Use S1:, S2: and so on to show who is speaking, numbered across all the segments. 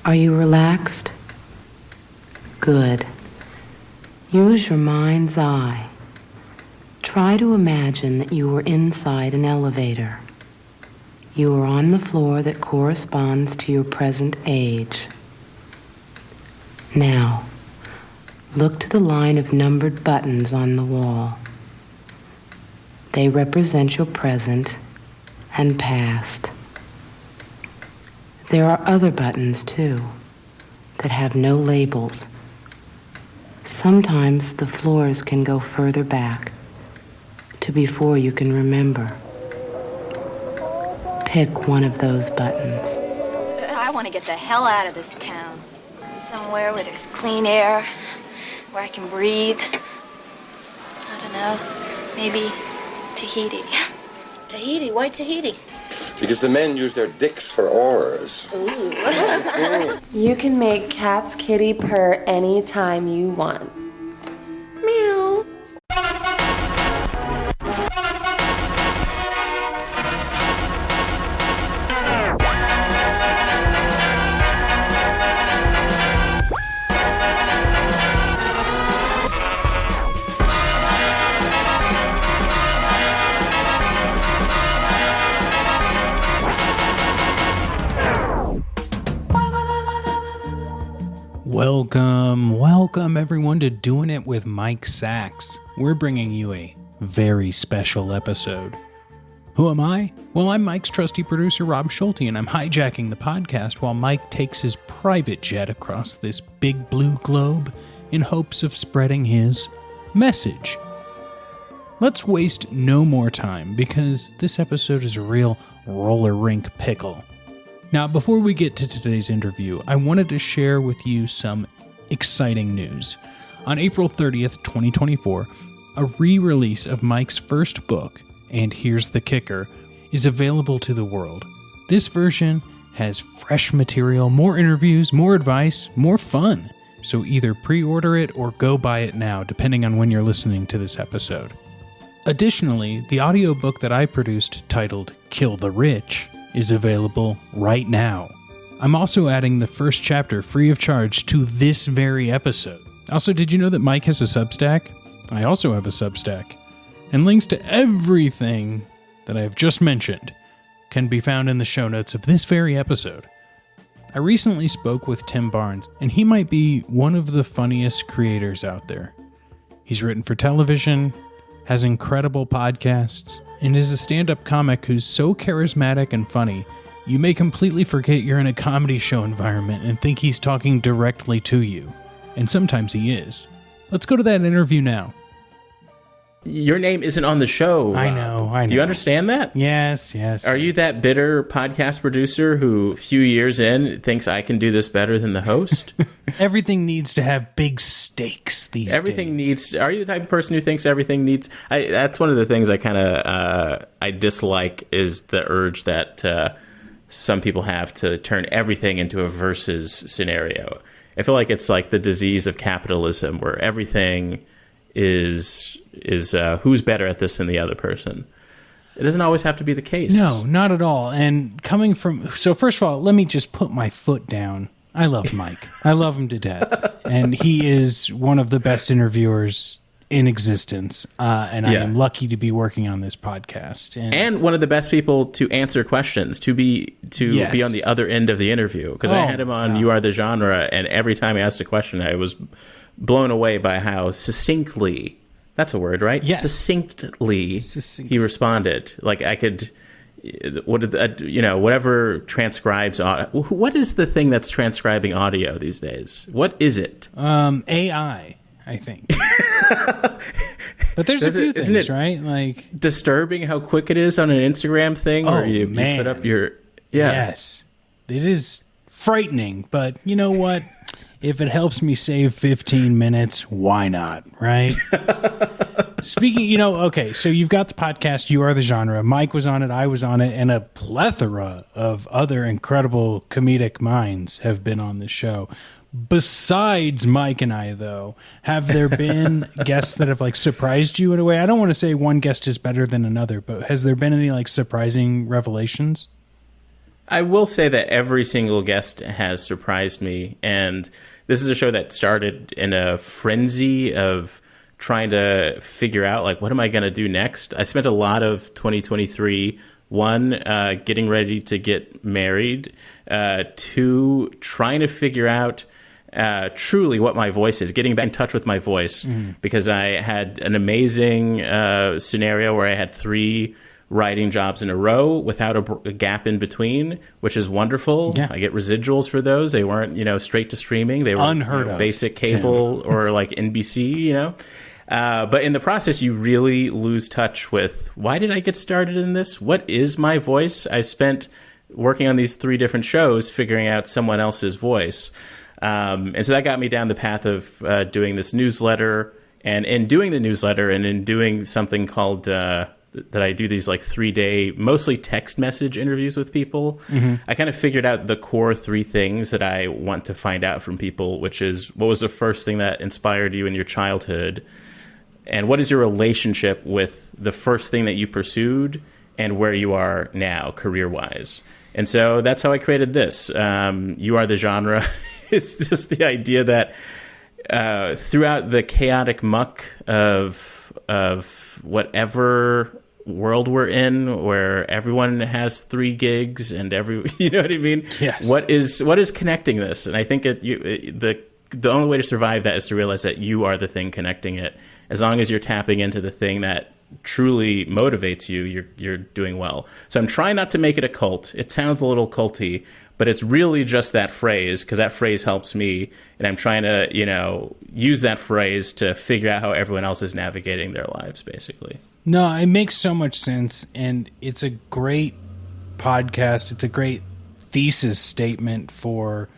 S1: Are you relaxed? Good. Use your mind's eye. Try to imagine that you were inside an elevator. You are on the floor that corresponds to your present age. Now, look to the line of numbered buttons on the wall. They represent your present and past. There are other buttons, too, that have no labels. Sometimes the floors can go further back, to before you can remember. Pick one of those buttons.
S2: I want to get the hell out of this town. Go somewhere where there's clean air, where I can breathe. I don't know, maybe Tahiti.
S3: Tahiti? Why Tahiti?
S4: Because the men use their dicks for oars.
S3: Ooh.
S5: You can make Cat's kitty purr anytime you want. Meow.
S6: Welcome everyone to Doing It with Mike Sachs. We're bringing you a very special episode. Who am I? Well, I'm Mike's trusty producer, Rob Schulte, and I'm hijacking the podcast while Mike takes his private jet across this big blue globe in hopes of spreading his message. Let's waste no more time because this episode is a real roller rink pickle. Now, before we get to today's interview, I wanted to share with you some exciting news. On April 30th, 2024, a re-release of Mike's first book, and here's the kicker, is available to the world. This version has fresh material, more interviews, more advice, more fun. So either pre-order it or go buy it now, depending on when you're listening to this episode. Additionally, the audiobook that I produced, titled Kill the Rich, is available right now. I'm also adding the first chapter free of charge to this very episode. Also, did you know that Mike has a Substack? I also have a Substack. And links to everything that I have just mentioned can be found in the show notes of this very episode. I recently spoke with Tim Barnes, and he might be one of the funniest creators out there. He's written for television, has incredible podcasts, and is a stand-up comic who's so charismatic and funny, you may completely forget you're in a comedy show environment and think he's talking directly to you. And sometimes he is. Let's go to that interview now.
S7: Your name isn't on the show.
S6: I know.
S7: Do you understand that?
S6: Yes.
S7: Are you that bitter podcast producer who a few years in thinks I can do this better than the host?
S6: Everything needs to have big stakes these days.
S7: Are you the type of person who thinks everything needs... that's one of the things I kind of I dislike is the urge that some people have to turn everything into a versus scenario. I feel like it's like the disease of capitalism where everything is who's better at this than the other person. It doesn't always have to be the case.
S6: No, not at all. And coming from... So first of all, let me just put my foot down. I love Mike. I love him to death. And he is one of the best interviewers in existence. And I am lucky to be working on this podcast.
S7: And one of the best people to answer questions, to be on the other end of the interview. Because I had him on You Are the Genre, and every time he asked a question, I was blown away by how succinctly... That's a word, right?
S6: Yes.
S7: Succinctly. He responded. Like I could, whatever transcribes audio. What is the thing that's transcribing audio these days? What is it?
S6: AI, I think. But there's a few things,
S7: isn't it
S6: right? Like
S7: disturbing how quick it is on an Instagram thing where you put up your... Yeah.
S6: Yes. It is frightening, but you know what? If it helps me save 15 minutes, why not, right? Speaking, okay, so you've got the podcast, You Are the Genre. Mike was on it, I was on it, and a plethora of other incredible comedic minds have been on the show. Besides Mike and I, though, have there been guests that have, surprised you in a way? I don't want to say one guest is better than another, but has there been any, surprising revelations?
S7: I will say that every single guest has surprised me, and this is a show that started in a frenzy of trying to figure out, like, what am I going to do next? I spent a lot of 2023, one, getting ready to get married, two, trying to figure out truly what my voice is, getting back in touch with my voice, because I had an amazing scenario where I had 3 writing jobs in a row without a gap in between, which is wonderful.
S6: Yeah.
S7: I get residuals for those. They weren't, straight to streaming. They were
S6: Unheard of.
S7: Basic cable or like NBC, But in the process, you really lose touch with, why did I get started in this? What is my voice? I spent working on these 3 different shows figuring out someone else's voice. And so that got me down the path of doing this newsletter. And in doing the newsletter and in doing something called that I do these like 3-day, mostly text message interviews with people, I kind of figured out the core 3 things that I want to find out from people, which is, what was the first thing that inspired you in your childhood? And what is your relationship with the first thing that you pursued and where you are now, career-wise? And so that's how I created this. You Are the Genre. It's just the idea that throughout the chaotic muck of whatever world we're in, where everyone has 3 gigs and you know what I mean?
S6: Yes.
S7: What is connecting this? And I think the only way to survive that is to realize that you are the thing connecting it. As long as you're tapping into the thing that truly motivates you, you're doing well. So I'm trying not to make it a cult. It sounds a little culty, but it's really just that phrase, because that phrase helps me, and I'm trying to, use that phrase to figure out how everyone else is navigating their lives, basically.
S6: No, it makes so much sense, and it's a great podcast. It's a great thesis statement for,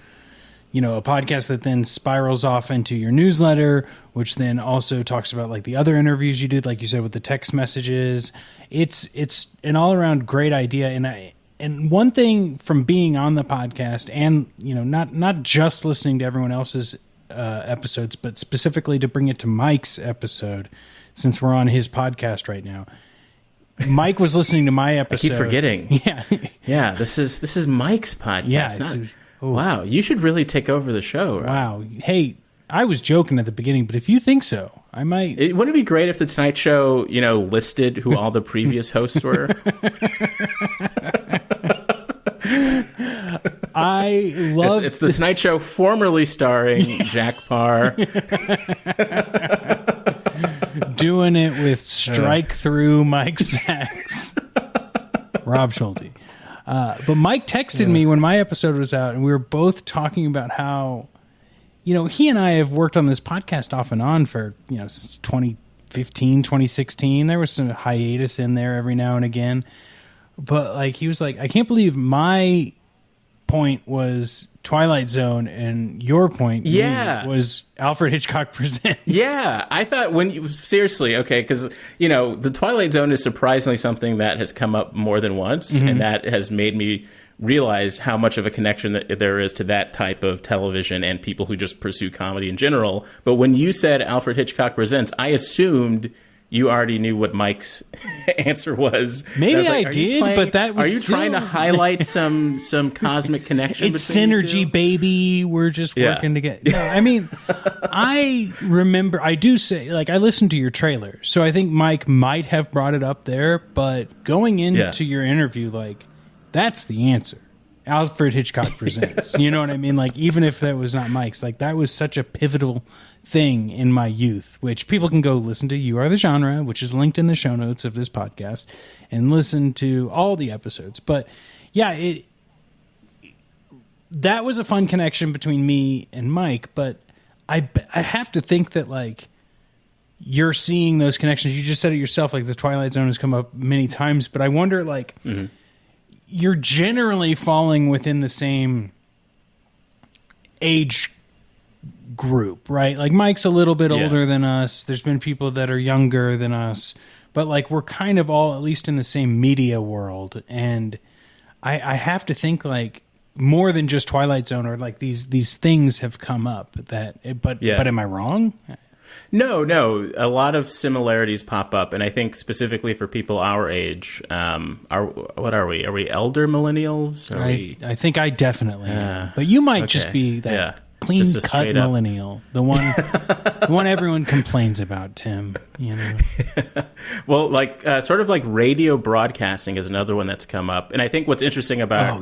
S6: a podcast that then spirals off into your newsletter, which then also talks about like the other interviews you did, like you said, with the text messages. It's an all around great idea. And one thing from being on the podcast and, not just listening to everyone else's episodes, but specifically to bring it to Mike's episode, since we're on his podcast right now. Mike was listening to my episode.
S7: I keep forgetting.
S6: Yeah.
S7: Yeah, this is Mike's podcast.
S6: Yeah.
S7: Wow, you should really take over the show. Right?
S6: Wow. Hey, I was joking at the beginning, but if you think so, I might.
S7: Wouldn't it be great if the Tonight Show, listed who all the previous hosts were?
S6: I love
S7: it's the Tonight Show formerly starring Jack Parr.
S6: Doing it with strike through Mike Sachs. Rob Schulte. But Mike texted me when my episode was out, and we were both talking about how, he and I have worked on this podcast off and on for, since 2015, 2016. There was some hiatus in there every now and again. But, like, he was like, I can't believe my point was Twilight Zone and your point was Alfred Hitchcock Presents.
S7: Yeah, I thought seriously, okay, because, the Twilight Zone is surprisingly something that has come up more than once, and that has made me realize how much of a connection that there is to that type of television and people who just pursue comedy in general. But when you said Alfred Hitchcock Presents, I assumed you already knew what Mike's answer was.
S6: Maybe I did, but that was
S7: Are you trying to highlight some cosmic connection?
S6: It's synergy, baby. We're just working together. No, I mean, I remember, I do say, like, I listened to your trailer, so I think Mike might have brought it up there, but going into your interview, like, that's the answer. Alfred Hitchcock Presents. You know what I mean? Like, even if that was not Mike's, like, that was such a pivotal thing in my youth, which people can go listen to You Are the Genre, which is linked in the show notes of this podcast, and listen to all the episodes. But yeah, that was a fun connection between me and Mike, but I have to think that, like, you're seeing those connections. You just said it yourself, like, the Twilight Zone has come up many times, but I wonder, like, you're generally falling within the same age group, right? Like, Mike's a little bit older than us. There's been people that are younger than us, but, like, we're kind of all at least in the same media world. And I have to think, like, more than just Twilight Zone, or like these things have come up but am I wrong?
S7: No, no. A lot of similarities pop up, and I think specifically for people our age, what are we? Are we elder millennials?
S6: I think I definitely am. But you might just be that clean-cut millennial, the one everyone complains about, Tim. You know.
S7: Well, like sort of like radio broadcasting is another one that's come up, and I think what's interesting about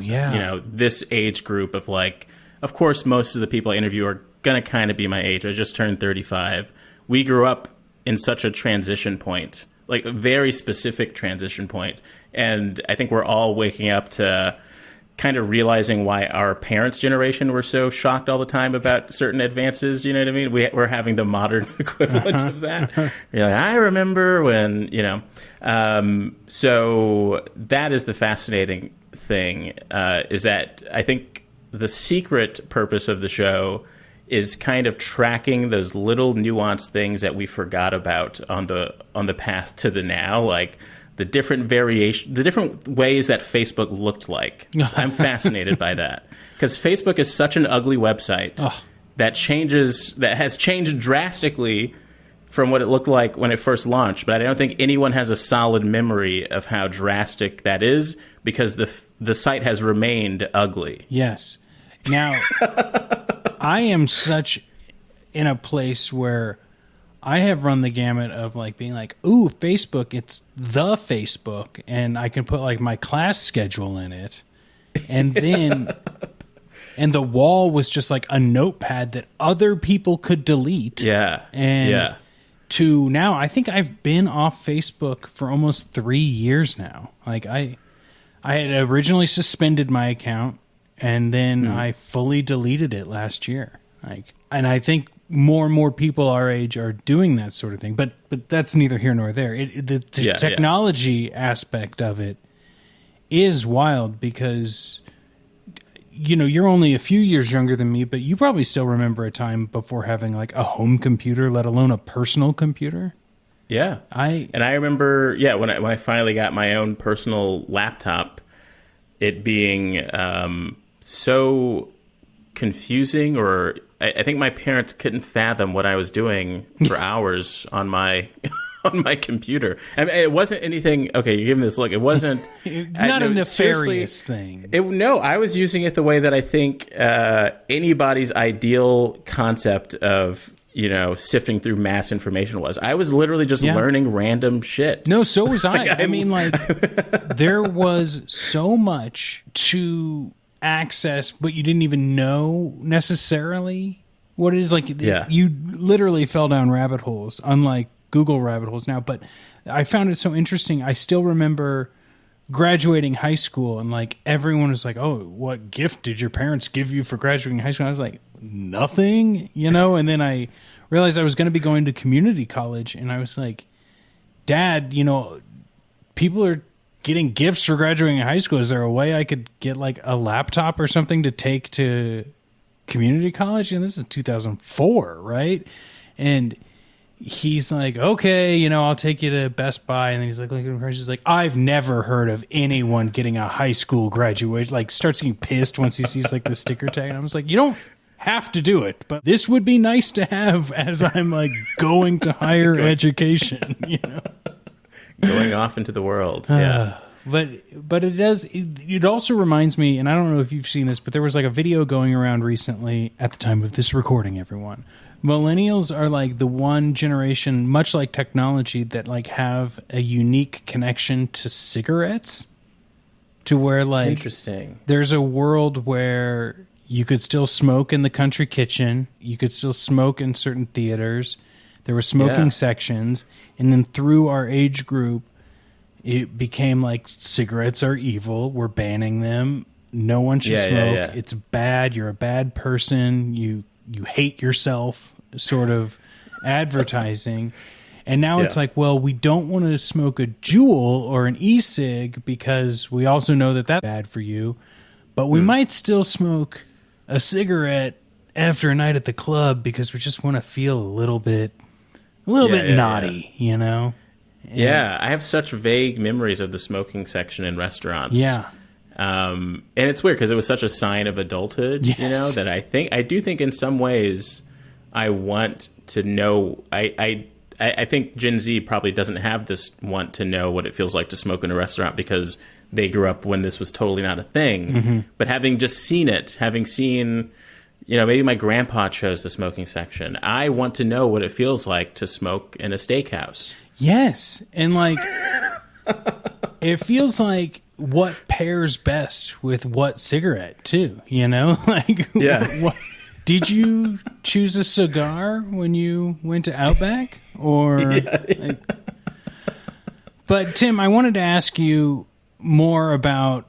S7: this age group of like, of course, most of the people I interview are gonna kind of be my age. I just turned 35. We grew up in such a transition point, like a very specific transition point. And I think we're all waking up to kind of realizing why our parents' generation were so shocked all the time about certain advances. You know what I mean? We're having the modern equivalent of that. You're like, I remember when, so that is the fascinating thing, is that I think the secret purpose of the show is kind of tracking those little nuanced things that we forgot about on the path to the now, like the different the different ways that Facebook looked like. I'm fascinated by that because Facebook is such an ugly website that has changed drastically from what it looked like when it first launched. But I don't think anyone has a solid memory of how drastic that is because the site has remained ugly.
S6: Yes. Now, I am such in a place where I have run the gamut of like being like, ooh, Facebook, it's the Facebook, and I can put like my class schedule in it. And then, and the wall was just like a notepad that other people could delete.
S7: Yeah.
S6: And to now, I think I've been off Facebook for almost 3 years now. Like I had originally suspended my account. And then I fully deleted it last year. And I think more and more people our age are doing that sort of thing. But that's neither here nor there. The technology aspect of it is wild because, you're only a few years younger than me, but you probably still remember a time before having like a home computer, let alone a personal computer.
S7: Yeah. I remember, when I finally got my own personal laptop, it being so confusing, or I think my parents couldn't fathom what I was doing for hours on my computer. I mean, it wasn't anything. Okay, you're giving this look. It wasn't
S6: not a nefarious thing.
S7: I was using it the way that I think anybody's ideal concept of sifting through mass information was. I was literally just learning random shit.
S6: No, so was I. I mean, there was so much to access, but you didn't even know necessarily what it is. Like, you literally fell down rabbit holes, unlike Google rabbit holes now. But I found it so interesting. I still remember graduating high school, and like everyone was like, "Oh, what gift did your parents give you for graduating high school?" I was like, "Nothing," And then I realized I was going to be going to community college, and I was like, "Dad, people are getting gifts for graduating high school. Is there a way I could get like a laptop or something to take to community college?" And this is 2004, right? And he's like, "Okay, I'll take you to Best Buy." And then he's like, looking at the price. He's like, "I've never heard of anyone getting a high school graduation." Like, starts getting pissed once he sees like the sticker tag. And I was like, "You don't have to do it, but this would be nice to have as I'm like going to higher education."
S7: Going off into the world.
S6: But it does. It also reminds me, and I don't know if you've seen this, but there was like a video going around recently at the time of this recording. Everyone, millennials are like the one generation, much like technology, that like have a unique connection to cigarettes. To where like
S7: interesting,
S6: there's a world where you could still smoke in the country kitchen. You could still smoke in certain theaters. There were smoking sections. And then through our age group, it became like cigarettes are evil. We're banning them. No one should smoke. Yeah. It's bad. You're a bad person. You hate yourself, sort of advertising. And now it's like, well, we don't want to smoke a Juul or an e-cig because we also know that that's bad for you. But we might still smoke a cigarette after a night at the club because we just want to feel a little bit naughty, And
S7: I have such vague memories of the smoking section in restaurants.
S6: Yeah.
S7: And it's weird because it was such a sign of adulthood, that I do think in some ways I want to know. I think Gen Z probably doesn't have this want to know what it feels like to smoke in a restaurant because they grew up when this was totally not a thing. Mm-hmm. But having just seen it, having seen, maybe my grandpa chose the smoking section, I want to know what it feels like to smoke in a steakhouse.
S6: Yes. And like, it feels like what pairs best with what cigarette too, Like,
S7: yeah.
S6: Did you choose a cigar when you went to Outback? Or, yeah. But Tim, I wanted to ask you more about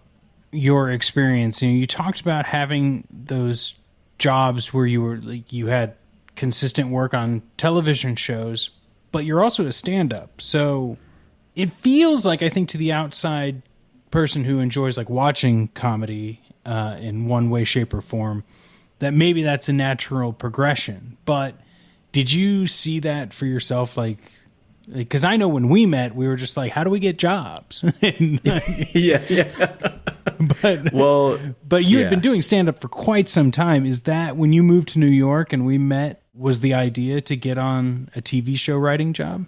S6: your experience. You talked about having those jobs where you had consistent work on television shows, but you're also a stand-up. So it feels like, I think, to the outside person who enjoys like watching comedy in one way, shape, or form, that maybe that's a natural progression. But did you see that for yourself? Like, because I know when we met, we were just like, how do we get jobs?
S7: Yeah.
S6: But you had been doing stand-up for quite some time. Is that when you moved to New York and we met, was the idea to get on a TV show writing job?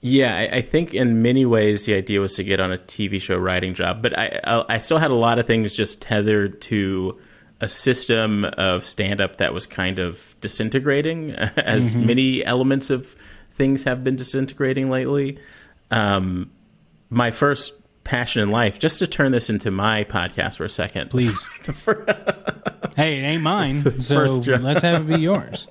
S7: Yeah, I think in many ways the idea was to get on a TV show writing job. But I still had a lot of things just tethered to a system of stand-up that was kind of disintegrating, as many elements of things have been disintegrating lately. My first passion in life, just to turn this into my podcast for a second.
S6: Please. Hey, it ain't mine, so let's have it be yours.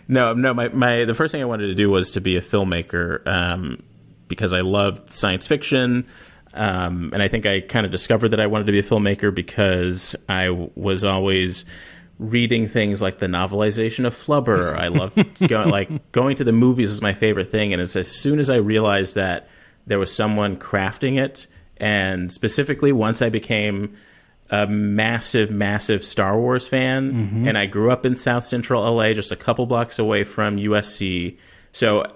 S7: No, the first thing I wanted to do was to be a filmmaker, because I loved science fiction. And I think I kind of discovered that I wanted to be a filmmaker because I was always reading things like the novelization of Flubber. I loved going to the movies was my favorite thing. And it's as soon as I realized that there was someone crafting it, and specifically once I became a massive, massive Star Wars fan, and I grew up in South Central LA, just a couple blocks away from USC. So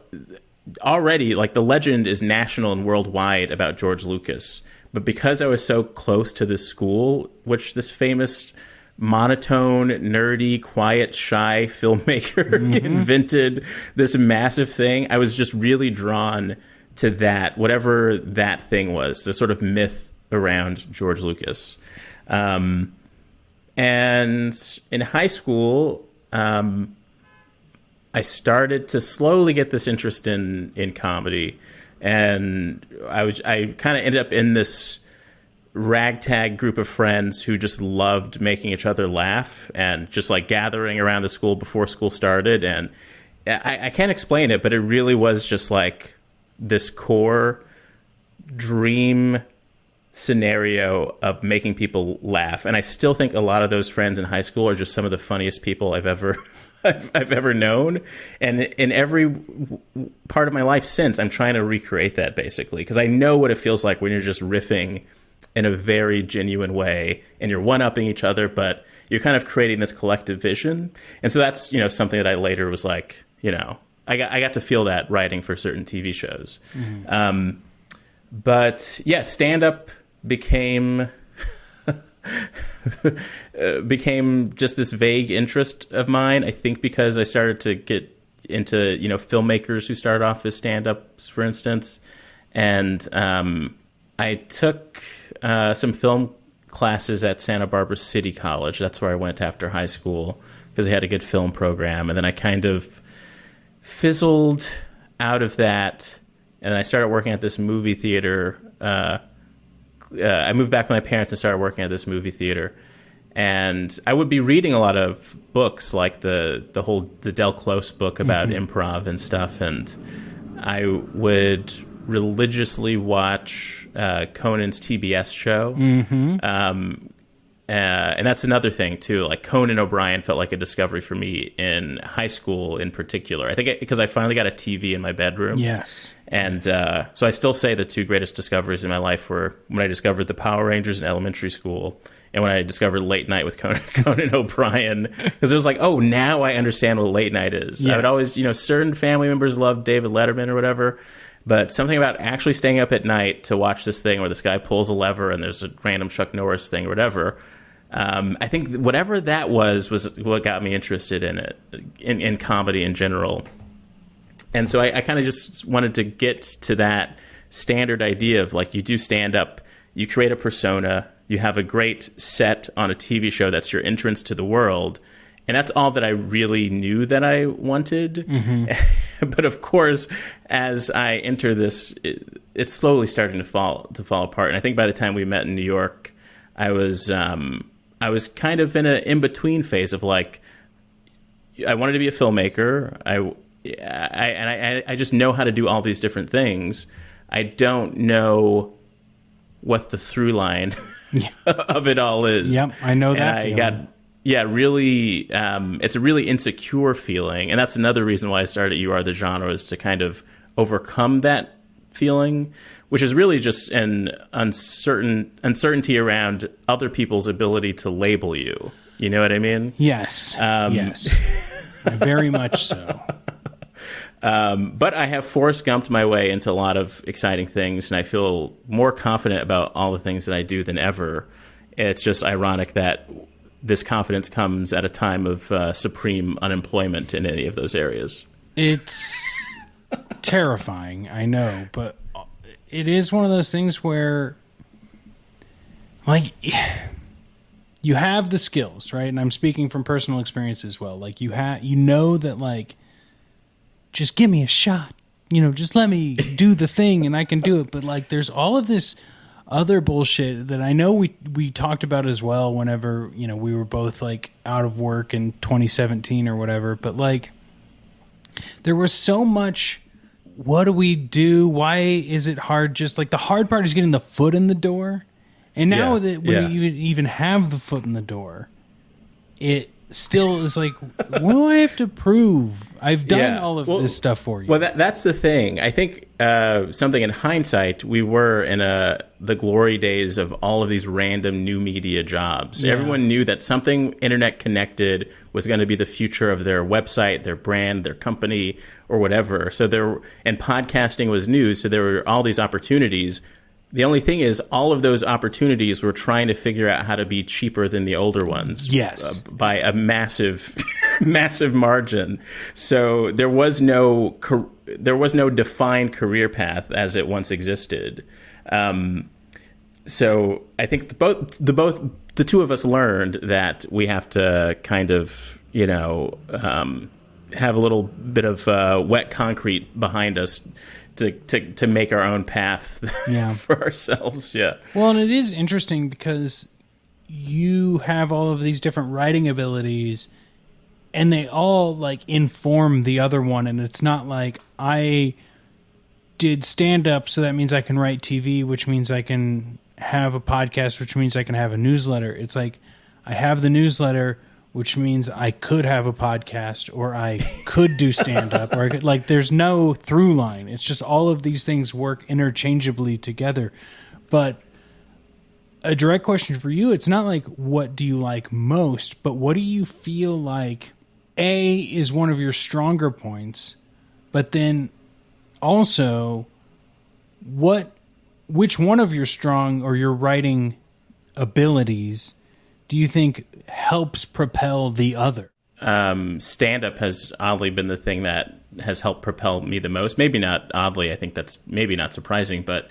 S7: already, like, the legend is national and worldwide about George Lucas. But because I was so close to this school, which this famous monotone, nerdy, quiet, shy filmmaker invented this massive thing, I was just really drawn to that, whatever that thing was, the sort of myth around George Lucas. And in high school, I started to slowly get this interest in comedy, and I kind of ended up in this ragtag group of friends who just loved making each other laugh and just like gathering around the school before school started. And I can't explain it, but it really was just like this core dream scenario of making people laugh. And I still think a lot of those friends in high school are just some of the funniest people I've ever known. And in every part of my life since, I'm trying to recreate that, basically, because I know what it feels like when you're just riffing in a very genuine way and you're one-upping each other, but you're kind of creating this collective vision. And so that's, something that I later was like, I got to feel that writing for certain TV shows. But yeah, stand-up became just this vague interest of mine. I think because I started to get into, filmmakers who started off as stand-ups, for instance. And I took some film classes at Santa Barbara City College. That's where I went after high school because they had a good film program. And then I kind of fizzled out of that. And then I started working at this movie theater. I moved back with my parents and started working at this movie theater. And I would be reading a lot of books, like the Del Close book about improv and stuff. And I would religiously watch Conan's TBS show. And that's another thing, too. Like, Conan O'Brien felt like a discovery for me in high school in particular. I think because I finally got a TV in my bedroom.
S6: Yes.
S7: And so I still say the two greatest discoveries in my life were when I discovered the Power Rangers in elementary school and when I discovered Late Night with Conan O'Brien. Because it was like, oh, now I understand what late night is.
S6: Yes.
S7: I would always, certain family members loved David Letterman or whatever. But something about actually staying up at night to watch this thing where this guy pulls a lever and there's a random Chuck Norris thing or whatever, I think whatever that was what got me interested in it, in comedy in general. And so I kind of just wanted to get to that standard idea of like, you do stand up, you create a persona, you have a great set on a TV show that's your entrance to the world. And that's all that I really knew that I wanted. Mm-hmm. But of course, as I enter this, it's slowly starting to fall apart. And I think by the time we met in New York, I was kind of in an in-between phase of like, I wanted to be a filmmaker. I just know how to do all these different things. I don't know what the through line of it all is.
S6: Yep, I know that.
S7: Really, it's a really insecure feeling. And that's another reason why I started You Are the Genre, is to kind of overcome that feeling, which is really just an uncertainty around other people's ability to label you. You know what I mean?
S6: Yes. Yes. Very much so.
S7: But I have Forrest Gumped my way into a lot of exciting things, and I feel more confident about all the things that I do than ever. It's just ironic that this confidence comes at a time of supreme unemployment in any of those areas.
S6: It's terrifying, I know, but it is one of those things where, like, you have the skills, right? And I'm speaking from personal experience as well. Like, you know that, like, just give me a shot. Just let me do the thing and I can do it. But, like, there's all of this other bullshit that I know we talked about as well whenever, we were both, like, out of work in 2017 or whatever. But, like, there was so much, what do we do? Why is it hard? Just, like, the hard part is getting the foot in the door. And now that when you even have the foot in the door, it still is like, what do I have to prove? I've done all of this stuff for you.
S7: Well, that's the thing. I think something in hindsight, we were in the glory days of all of these random new media jobs. Yeah. Everyone knew that something internet connected was going to be the future of their website, their brand, their company, or whatever. And podcasting was new, so there were all these opportunities. The only thing is, all of those opportunities were trying to figure out how to be cheaper than the older ones.
S6: Yes.
S7: By a massive, massive margin. So there was no defined career path as it once existed. So I think the two of us learned that we have to kind of, have a little bit of wet concrete behind us to make our own path for ourselves. Yeah.
S6: Well, and it is interesting because you have all of these different writing abilities and they all like inform the other one. And it's not like I did stand up, so that means I can write TV, which means I can have a podcast, which means I can have a newsletter. It's like I have the newsletter, which means I could have a podcast, or I could do stand-up, or I could, like, there's no through line. It's just all of these things work interchangeably together. But a direct question for you, it's not like, what do you like most, but what do you feel like, A, is one of your stronger points, but then also, which one of your strong or your writing abilities do you think helps propel the other?
S7: Stand-up has oddly been the thing that has helped propel me the most. Maybe not oddly. I think that's maybe not surprising. But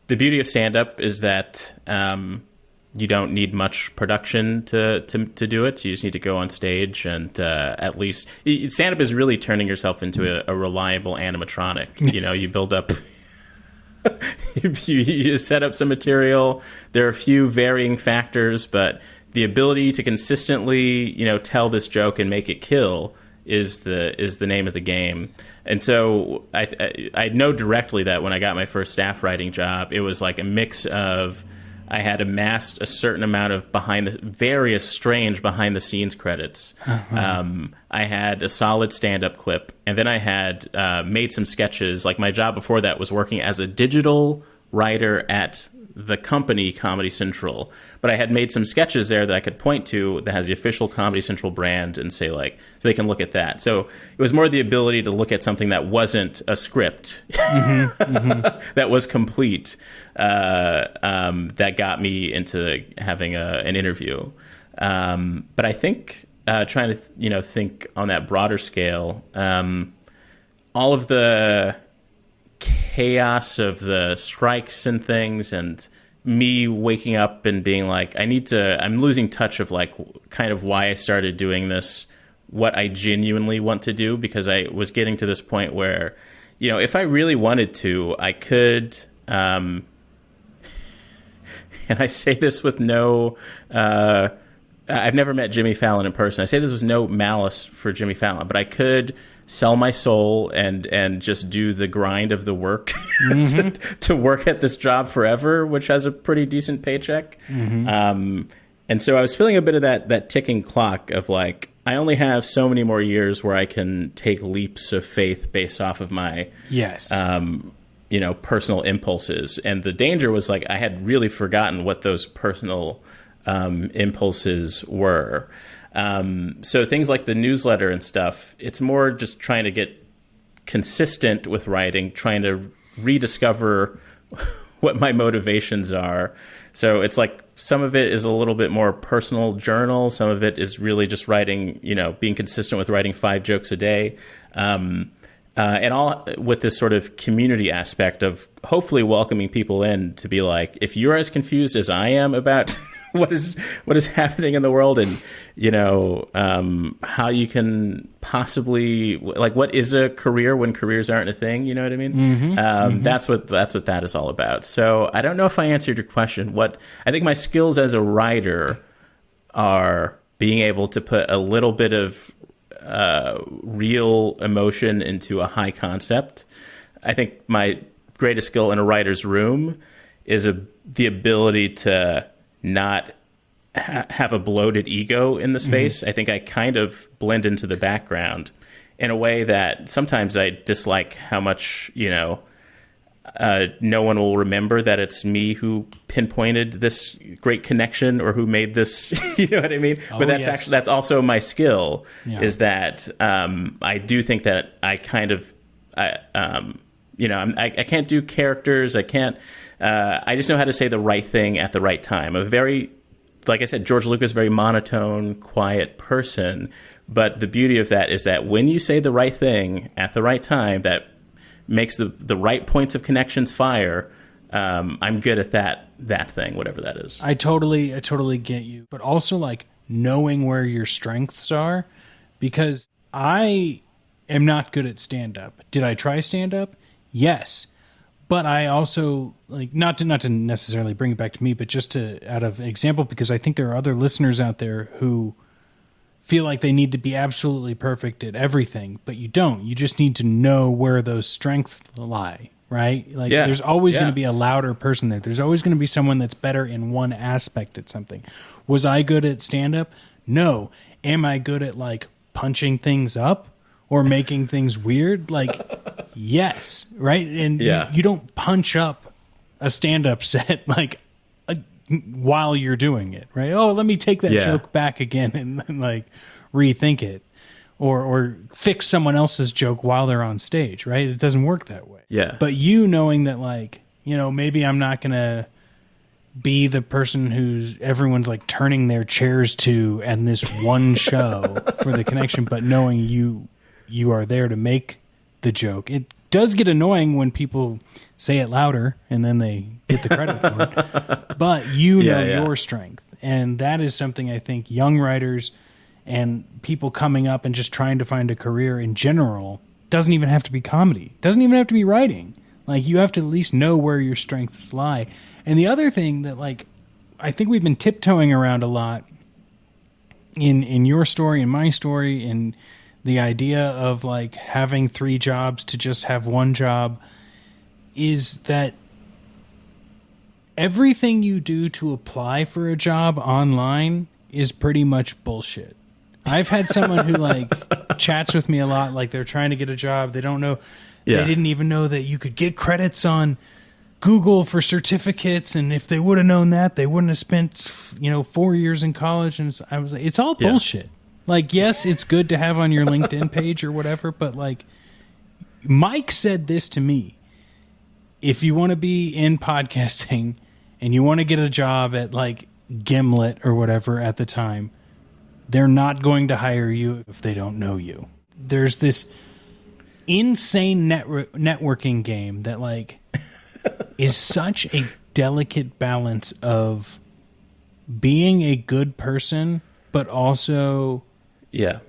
S7: the beauty of stand-up is that you don't need much production to do it. You just need to go on stage and at least... Stand-up is really turning yourself into a reliable animatronic. You build up... you set up some material. There are a few varying factors, but... the ability to consistently, tell this joke and make it kill is the name of the game. And so I know directly that when I got my first staff writing job, it was like a mix of I had amassed a certain amount of various strange behind the scenes credits. Uh-huh. I had a solid stand-up clip, and then I had made some sketches. Like my job before that was working as a digital writer at the company Comedy Central, but I had made some sketches there that I could point to that has the official Comedy Central brand and say, like, so they can look at that. So it was more the ability to look at something that wasn't a script, that was complete, that got me into having an interview. But I think trying to think on that broader scale, all of the chaos of the strikes and things, and me waking up and being like, I'm losing touch of like kind of why I started doing this, what I genuinely want to do, because I was getting to this point where, if I really wanted to, I could, and I say this with no, I've never met Jimmy Fallon in person. I say this with no malice for Jimmy Fallon, but I could sell my soul and just do the grind of the work to work at this job forever, which has a pretty decent paycheck. And so I was feeling a bit of that ticking clock of like, I only have so many more years where I can take leaps of faith based off of my personal impulses. And the danger was like I had really forgotten what those personal impulses were. So things like the newsletter and stuff, it's more just trying to get consistent with writing, trying to rediscover what my motivations are. So it's like some of it is a little bit more personal journal. Some of it is really just writing, being consistent with writing 5 jokes a day. And all with this sort of community aspect of hopefully welcoming people in to be like, if you're as confused as I am about what is happening in the world, and how you can possibly, like, what is a career when careers aren't a thing, you know what I mean? That's what that is all about. So I don't know if I answered your question. What I think my skills as a writer are being able to put a little bit of real emotion into a high concept. I think my greatest skill in a writer's room is the ability to not have a bloated ego in the space. I think I kind of blend into the background in a way that sometimes I dislike how much, no one will remember that it's me who pinpointed this great connection or who made this, you know what I mean? But that's also my skill, is that I do think that I kind of, I can't do characters. I can't, I just know how to say the right thing at the right time. Like I said, George Lucas, very monotone, quiet person. But the beauty of that is that when you say the right thing at the right time, that makes the right points of connections fire. I'm good at that thing, whatever that is.
S6: I totally get you. But also like knowing where your strengths are, because I am not good at stand-up. Did I try stand-up? Yes. But I also, like, not to necessarily bring it back to me, but just out of example, because I think there are other listeners out there who feel like they need to be absolutely perfect at everything, but you don't. You just need to know where those strengths lie, right? Like, there's always going to be a louder person there. There's always going to be someone that's better in one aspect at something. Was I good at stand-up? No. Am I good at, like, punching things up or making things weird? Like, yes, right? And you don't punch up a stand-up set, like, while you're doing it, right? Oh, let me take that joke back again and like rethink it, or fix someone else's joke while they're on stage, right? It doesn't work that way.
S7: Yeah.
S6: But knowing that, like, maybe I'm not gonna be the person who's everyone's like turning their chairs to and this one show for the connection, but knowing you are there to make the joke. It does get annoying when people say it louder and then they get the credit for it. But your strength. And that is something I think young writers and people coming up and just trying to find a career in general, doesn't even have to be comedy. Doesn't even have to be writing. Like, you have to at least know where your strengths lie. And the other thing that, like, I think we've been tiptoeing around a lot in your story and my story, and the idea of like having 3 jobs to just have 1 job, is that everything you do to apply for a job online is pretty much bullshit. I've had someone who like chats with me a lot, like they're trying to get a job. They don't know, they didn't even know that you could get credits on Google for certificates. And if they would have known that, they wouldn't have spent, 4 years in college. And I was like, it's all bullshit. Like, yes, it's good to have on your LinkedIn page or whatever, but like, Mike said this to me: if you want to be in podcasting and you want to get a job at like Gimlet or whatever at the time, they're not going to hire you if they don't know you. There's this insane networking game that like is such a delicate balance of being a good person, but also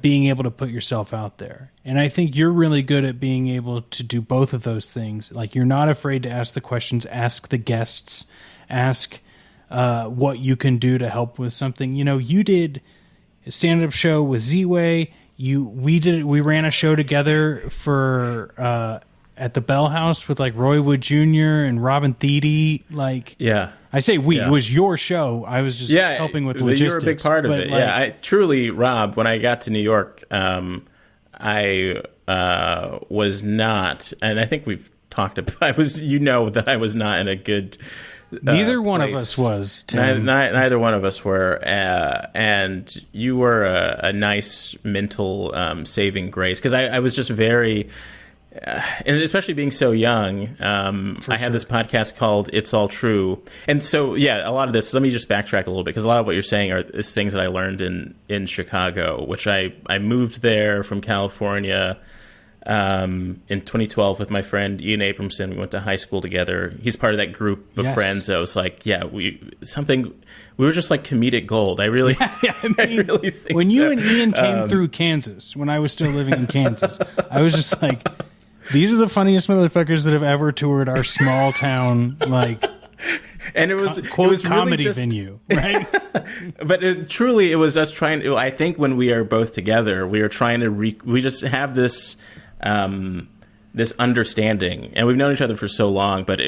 S6: being able to put yourself out there. And I think you're really good at being able to do both of those things. Like, you're not afraid to ask the questions, ask the guests, ask what you can do to help with something. You know, you did a stand-up show with Z-Way. We ran a show together for at the Bell House with like Roy Wood Jr. and Robin Thede. Like, I say we. It was your show. I was just helping with logistics.
S7: You were a big part of it. Like, I truly, Rob, when I got to New York, I was not, and I think we've talked about, that I was not in a good
S6: neither one
S7: place.
S6: of us was, Tim.
S7: Neither one of us were, and you were a nice mental saving grace, because I was just very... and especially being so young, I had this podcast called It's All True. And so, a lot of this, let me just backtrack a little bit, because a lot of what you're saying is things that I learned in Chicago, which I moved there from California in 2012 with my friend Ian Abramson. We went to high school together. He's part of that group of friends. I was like, we were just like comedic gold. I really, I really think
S6: when
S7: so.
S6: you and Ian came through Kansas, when I was still living in Kansas, I was just like... These are the funniest motherfuckers that have ever toured our small town, like,
S7: and it was
S6: comedy
S7: really just,
S6: venue, right?
S7: But it was us trying to. I think when we are both together, we are trying to. We just have this this understanding, and we've known each other for so long. But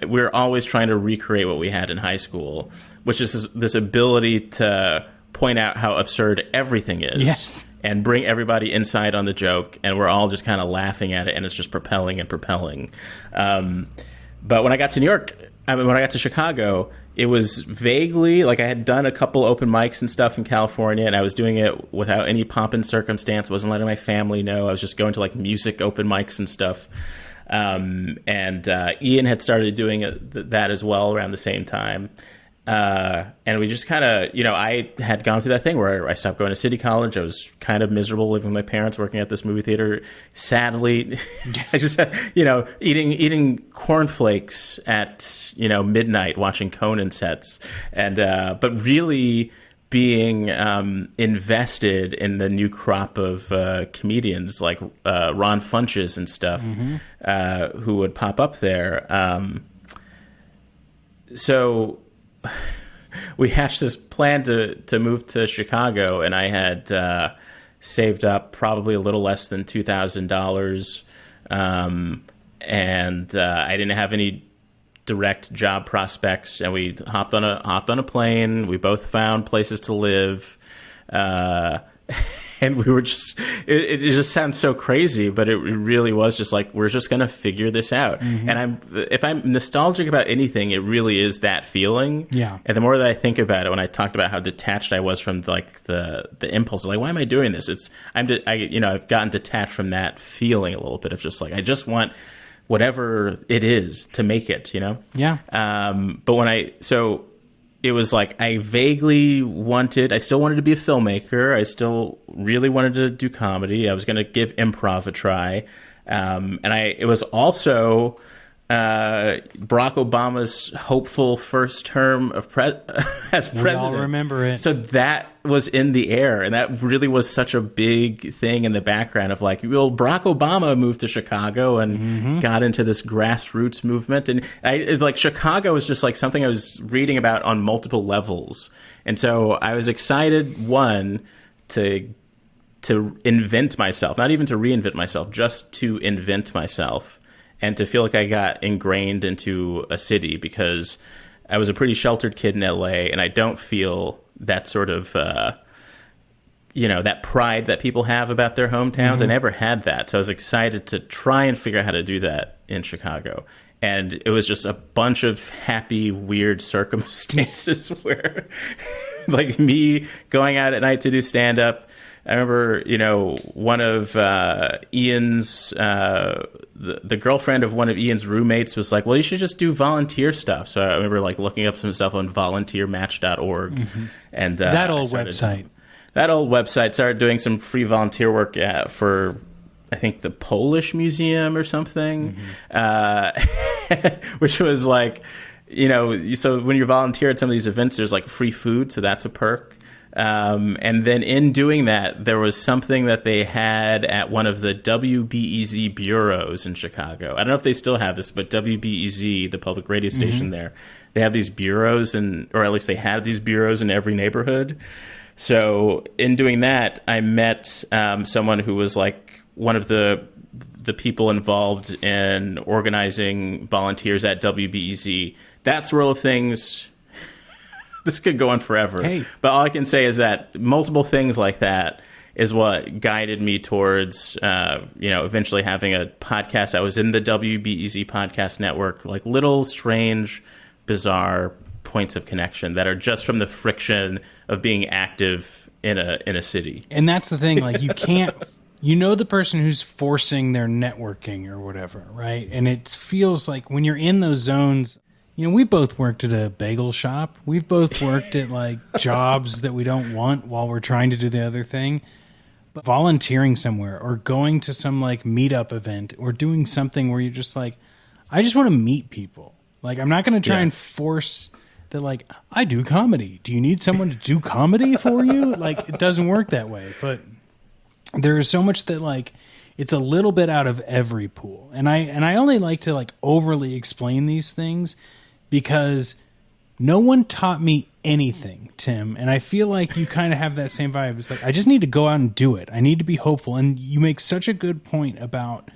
S7: we're always trying to recreate what we had in high school, which is this ability to point out how absurd everything is.
S6: Yes.
S7: And bring everybody inside on the joke, and we're all just kind of laughing at it, and it's just propelling and propelling. But when I got to when I got to Chicago, it was vaguely like I had done a couple open mics and stuff in California, and I was doing it without any pomp and circumstance. I wasn't letting my family know. I was just going to like music open mics and stuff. And Ian had started doing that as well around the same time. And we just kind of, I had gone through that thing where I stopped going to City College. I was kind of miserable living with my parents, working at this movie theater. Sadly, I just, eating cornflakes at, midnight, watching Conan sets. And, but really being invested in the new crop of comedians like Ron Funches and stuff, who would pop up there. So... we hatched this plan to move to Chicago, and I had saved up probably a little less than $2,000, and I didn't have any direct job prospects. And we hopped on a plane. We both found places to live, and we were just, it just sounds so crazy, but it really was just like, we're just going to figure this out. And if I'm nostalgic about anything, it really is that feeling.
S6: Yeah.
S7: And the more that I think about it, when I talked about how detached I was from like the impulse, like, why am I doing this? I've gotten detached from that feeling a little bit of just like, I just want whatever it is to make it,
S6: Yeah.
S7: But it was like I still wanted to be a filmmaker. I still really wanted to do comedy. I was going to give improv a try. It was also Barack Obama's hopeful first term as president.
S6: We all remember it.
S7: So that was in the air, and that really was such a big thing in the background of like, well, Barack Obama moved to Chicago and got into this grassroots movement. And it's like Chicago was just like something I was reading about on multiple levels. And so I was excited, one, to invent myself, not even to reinvent myself, just to invent myself. And to feel like I got ingrained into a city, because I was a pretty sheltered kid in LA, and I don't feel that sort of, that pride that people have about their hometowns. I never had that. So I was excited to try and figure out how to do that in Chicago. And it was just a bunch of happy, weird circumstances where, like, me going out at night to do stand-up. I remember, one of Ian's, the girlfriend of one of Ian's roommates was like, well, you should just do volunteer stuff. So I remember, like, looking up some stuff on volunteermatch.org.
S6: Mm-hmm.
S7: And
S6: that old website.
S7: That old website. Started doing some free volunteer work for, I think, the Polish Museum or something, which was like, so when you volunteer at some of these events, there's like free food, so that's a perk. And then in doing that, there was something that they had at one of the WBEZ bureaus in Chicago. I don't know if they still have this, but WBEZ, the public radio station there, they have these bureaus, or at least they had these bureaus in every neighborhood. So in doing that, I met someone who was like one of the people involved in organizing volunteers at WBEZ. That sort of things. This could go on forever.
S6: Hey.
S7: But all I can say is that multiple things like that is what guided me towards, eventually having a podcast. I was in the WBEZ podcast network, like little strange, bizarre points of connection that are just from the friction of being active in a city.
S6: And that's the thing, like, you can't, the person who's forcing their networking or whatever, right? And it feels like when you're in those zones, we both worked at a bagel shop. We've both worked at, like, jobs that we don't want while we're trying to do the other thing. But volunteering somewhere or going to some, like, meetup event or doing something where you're just like, I just want to meet people. Like, I'm not going to try and force that, like, I do comedy. Do you need someone to do comedy for you? Like, it doesn't work that way. But there is so much that, like, it's a little bit out of every pool. And I only like to, like, overly explain these things because no one taught me anything, Tim. And I feel like you kind of have that same vibe. It's like, I just need to go out and do it. I need to be hopeful. And you make such a good point about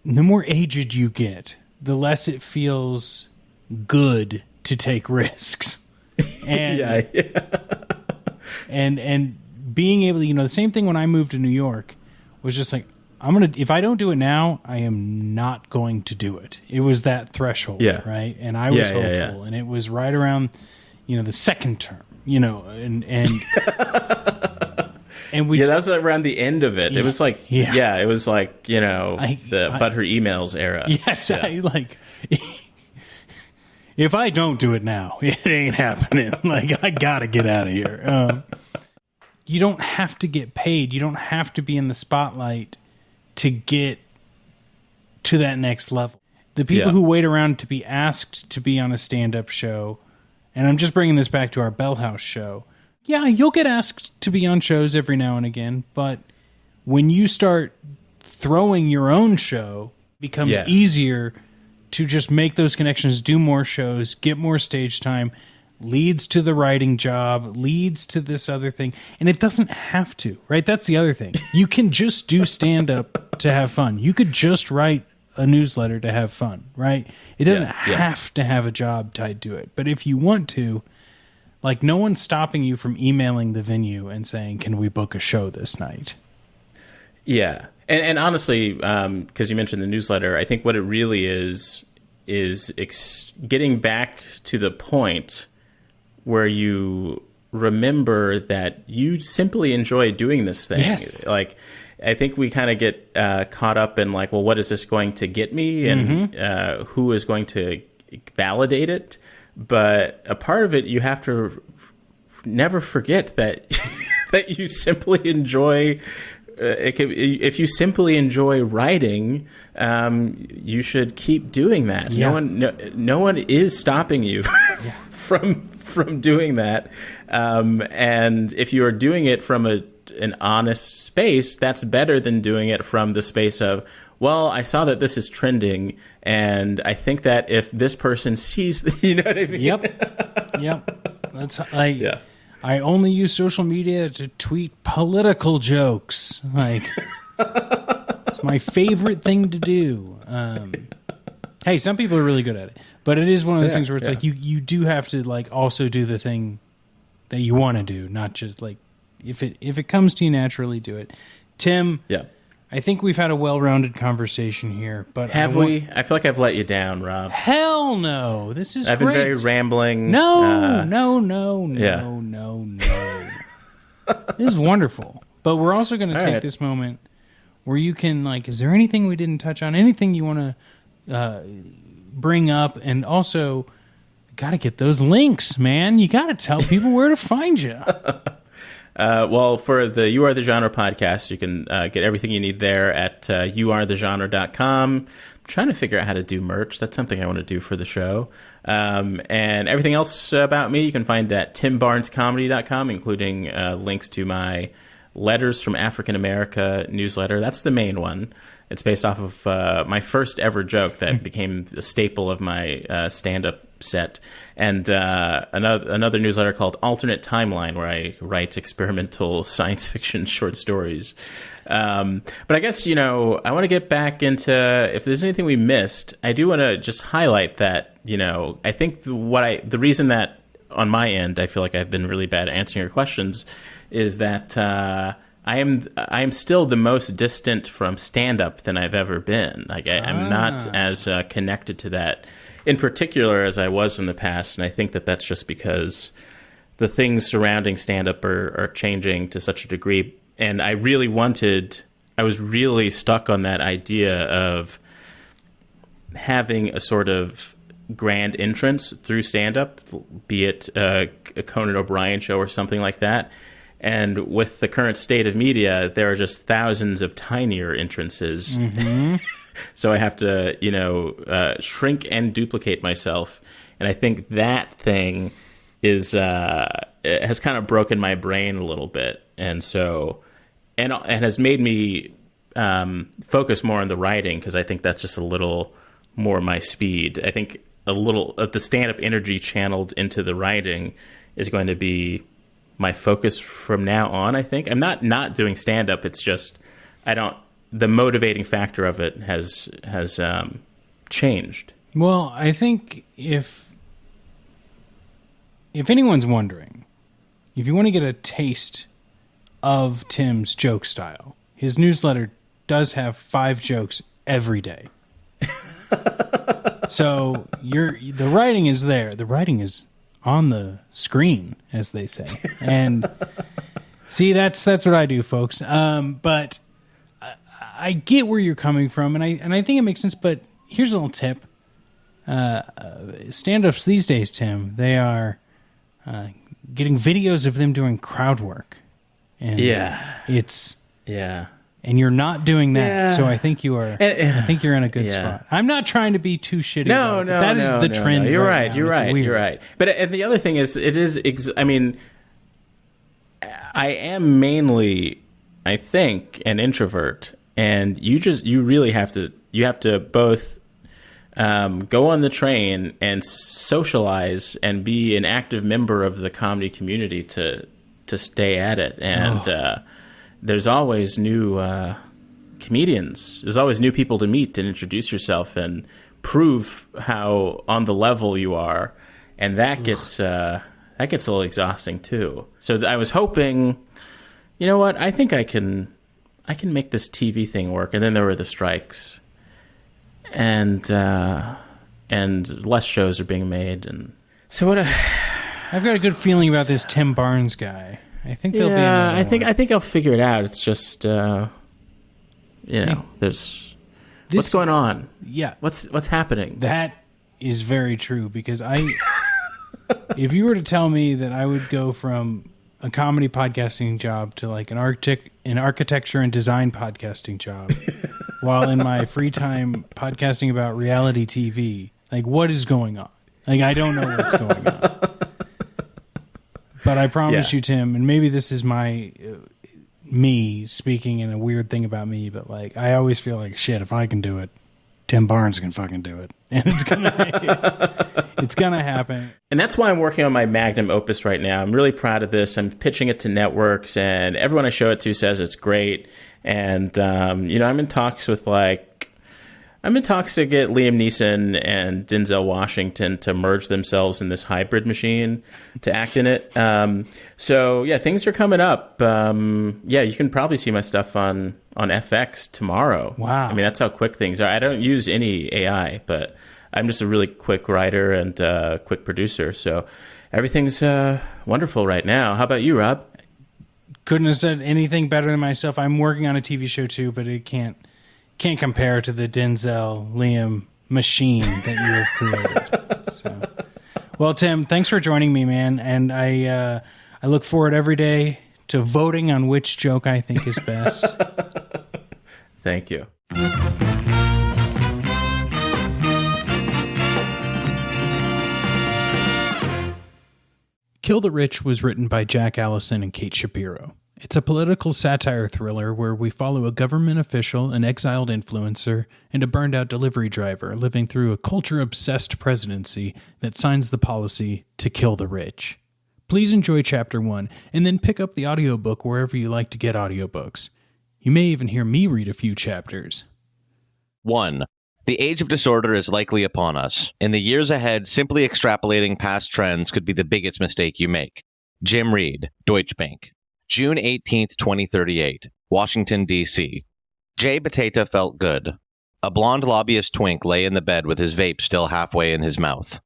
S6: the more aged you get, the less it feels good to take risks. And, and being able to, the same thing when I moved to New York was just like, if I don't do it now, I am not going to do it. It was that threshold, right? And I was hopeful, and it was right around, the second term, and and we.
S7: Yeah, that was around the end of it. It was like, it was like, the Butter Emails era.
S6: Yes, I like. If I don't do it now, it ain't happening. Like, I gotta get out of here. You don't have to get paid. You don't have to be in the spotlight to get to that next level. The people who wait around to be asked to be on a stand-up show, and I'm just bringing this back to our Bell House show. Yeah, you'll get asked to be on shows every now and again, but when you start throwing your own show, it becomes easier to just make those connections, do more shows, get more stage time, leads to the writing job, leads to this other thing. And it doesn't have to, right? That's the other thing. You can just do stand-up to have fun. You could just write a newsletter to have fun, right? It doesn't have to have a job tied to it. But if you want to, like, no one's stopping you from emailing the venue and saying, can we book a show this night?
S7: Yeah. And honestly, because you mentioned the newsletter, I think what it really is getting back to the point where you remember that you simply enjoy doing this thing.
S6: Yes.
S7: Like, I think we kind of get caught up in, like, well, what is this going to get me? And who is going to validate it? But a part of it, you have to never forget that that you simply enjoy. If you simply enjoy writing, you should keep doing that.
S6: Yeah.
S7: No one is stopping you from doing that. And if you are doing it from an honest space, that's better than doing it from the space of, well, I saw that this is trending, and I think that if this person sees, you know what I mean?
S6: Yep. That's I only use social media to tweet political jokes. Like, it's my favorite thing to do. Hey, some people are really good at it, but it is one of those things where it's like you do have to, like, also do the thing that you want to do, not just, like, if it comes to you naturally, do it. Tim, I think we've had a well-rounded conversation here, but
S7: Have we? I feel like I've let you down, Rob.
S6: Hell no! This is
S7: I've
S6: great.
S7: been very rambling.
S6: No. This is wonderful. But we're also going to take this moment where you can, like, is there anything we didn't touch on? Anything you want to bring up? And also, got to get those links, man. You got to tell people where to find you.
S7: Well, for the You Are the Genre podcast, you can get everything you need there at youarethegenre.com. I'm trying to figure out how to do merch. That's something I want to do for the show. And everything else about me, you can find at timbarnescomedy.com, including links to my Letters from African America newsletter. That's the main one. It's based off of my first ever joke that became a staple of my stand-up set, and another newsletter called Alternate Timeline, where I write experimental science fiction short stories. But I guess, I want to get back into, if there's anything we missed, I do want to just highlight that, I think the reason that on my end, I feel like I've been really bad at answering your questions is that I am still the most distant from stand-up than I've ever been. Like I'm not as connected to that in particular as I was in the past, and I think that that's just because the things surrounding stand-up are changing to such a degree. And I was really stuck on that idea of having a sort of grand entrance through stand-up, be it a Conan O'Brien show or something like that. And with the current state of media, there are just thousands of tinier entrances. Mm-hmm. So I have to, shrink and duplicate myself. And I think that thing is it has kind of broken my brain a little bit. And so, and has made me focus more on the writing, because I think that's just a little more my speed. I think a little of the stand-up energy channeled into the writing is going to be my focus from now on. I think I'm not doing stand-up. It's just the motivating factor of it has changed.
S6: Well, I think if anyone's wondering, if you want to get a taste of Tim's joke style, his newsletter does have 5 jokes every day. So the writing is there. The writing is on the screen, as they say. And see, that's what I do, folks. But I get where you're coming from, and I think it makes sense. But here's a little tip: stand-ups these days, Tim, they are getting videos of them doing crowd work, and and you're not doing that. Yeah. So I think you're in a good spot. I'm not trying to be too shitty. No, that is the trend.
S7: No. You're
S6: right.
S7: You're right. But and the other thing is, I am mainly, I think, an introvert. And you really have to both go on the train and socialize and be an active member of the comedy community to stay at it. And there's always new comedians. There's always new people to meet and introduce yourself and prove how on the level you are. And that gets a little exhausting too. So I was hoping, you know what? I think I can make this TV thing work. And then there were the strikes, and less shows are being made. And so
S6: I've got a good feeling about this Tim Barnes guy. I think there'll be another one.
S7: I think I'll figure it out. It's just, there's what's going on?
S6: Yeah.
S7: What's happening?
S6: That is very true, because if you were to tell me that I would go from a comedy podcasting job to like an architecture and design podcasting job while in my free time podcasting about reality TV, like, what is going on? Like, I don't know what's going on. But I promise you, Tim, and maybe this is my me speaking in a weird thing about me, but like, I always feel like, shit, if I can do it, Tim Barnes can fucking do it. And it's gonna happen.
S7: And that's why I'm working on my magnum opus right now. I'm really proud of this. I'm pitching it to networks, and everyone I show it to says it's great. And I'm in talks with like I'm in talks to get Liam Neeson and Denzel Washington to merge themselves in this hybrid machine to act in it. So yeah, things are coming up. Yeah, you can probably see my stuff on FX tomorrow.
S6: Wow.
S7: I mean, that's how quick things are. I don't use any AI, but I'm just a really quick writer and quick producer. So everything's wonderful right now. How about you, Rob?
S6: Couldn't have said anything better than myself. I'm working on a TV show too, but it can't compare to the Denzel Liam machine that you have created. So, well, Tim, thanks for joining me, man. And I look forward every day to voting on which joke I think is best.
S7: Thank you.
S6: Kill the Rich was written by Jack Allison and Kate Shapiro. It's a political satire thriller where we follow a government official, an exiled influencer, and a burned-out delivery driver living through a culture-obsessed presidency that signs the policy to kill the rich. Please enjoy Chapter 1, and then pick up the audiobook wherever you like to get audiobooks. You may even hear me read a few chapters.
S8: 1. The age of disorder is likely upon us. In the years ahead, simply extrapolating past trends could be the biggest mistake you make. Jim Reed, Deutsche Bank. June 18th, 2038, Washington, D.C. Jay Batata felt good. A blonde lobbyist twink lay in the bed with his vape still halfway in his mouth.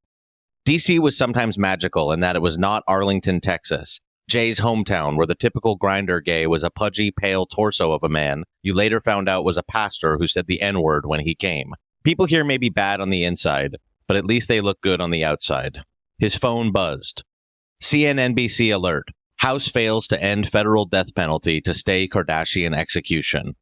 S8: D.C. was sometimes magical in that it was not Arlington, Texas, Jay's hometown, where the typical grinder gay was a pudgy, pale torso of a man you later found out was a pastor who said the N-word when he came. People here may be bad on the inside, but at least they look good on the outside. His phone buzzed. CNNBC alert. House fails to end federal death penalty to stay Kardashian execution.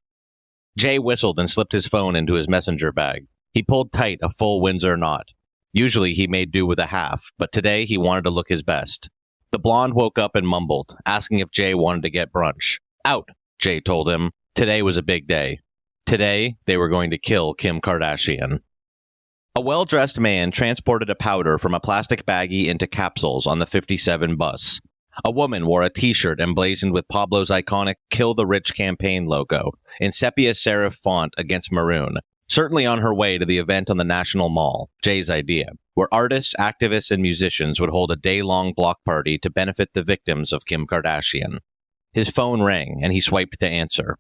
S8: Jay whistled and slipped his phone into his messenger bag. He pulled tight a full Windsor knot. Usually he made do with a half, but today he wanted to look his best. The blonde woke up and mumbled, asking if Jay wanted to get brunch. Out, Jay told him. Today was a big day. Today, they were going to kill Kim Kardashian. A well-dressed man transported a powder from a plastic baggie into capsules on the 57 bus. A woman wore a t-shirt emblazoned with Pablo's iconic Kill the Rich campaign logo in sepia serif font against maroon, certainly on her way to the event on the National Mall, Jay's idea, where artists, activists, and musicians would hold a day-long block party to benefit the victims of Kim Kardashian. His phone rang, and he swiped to answer.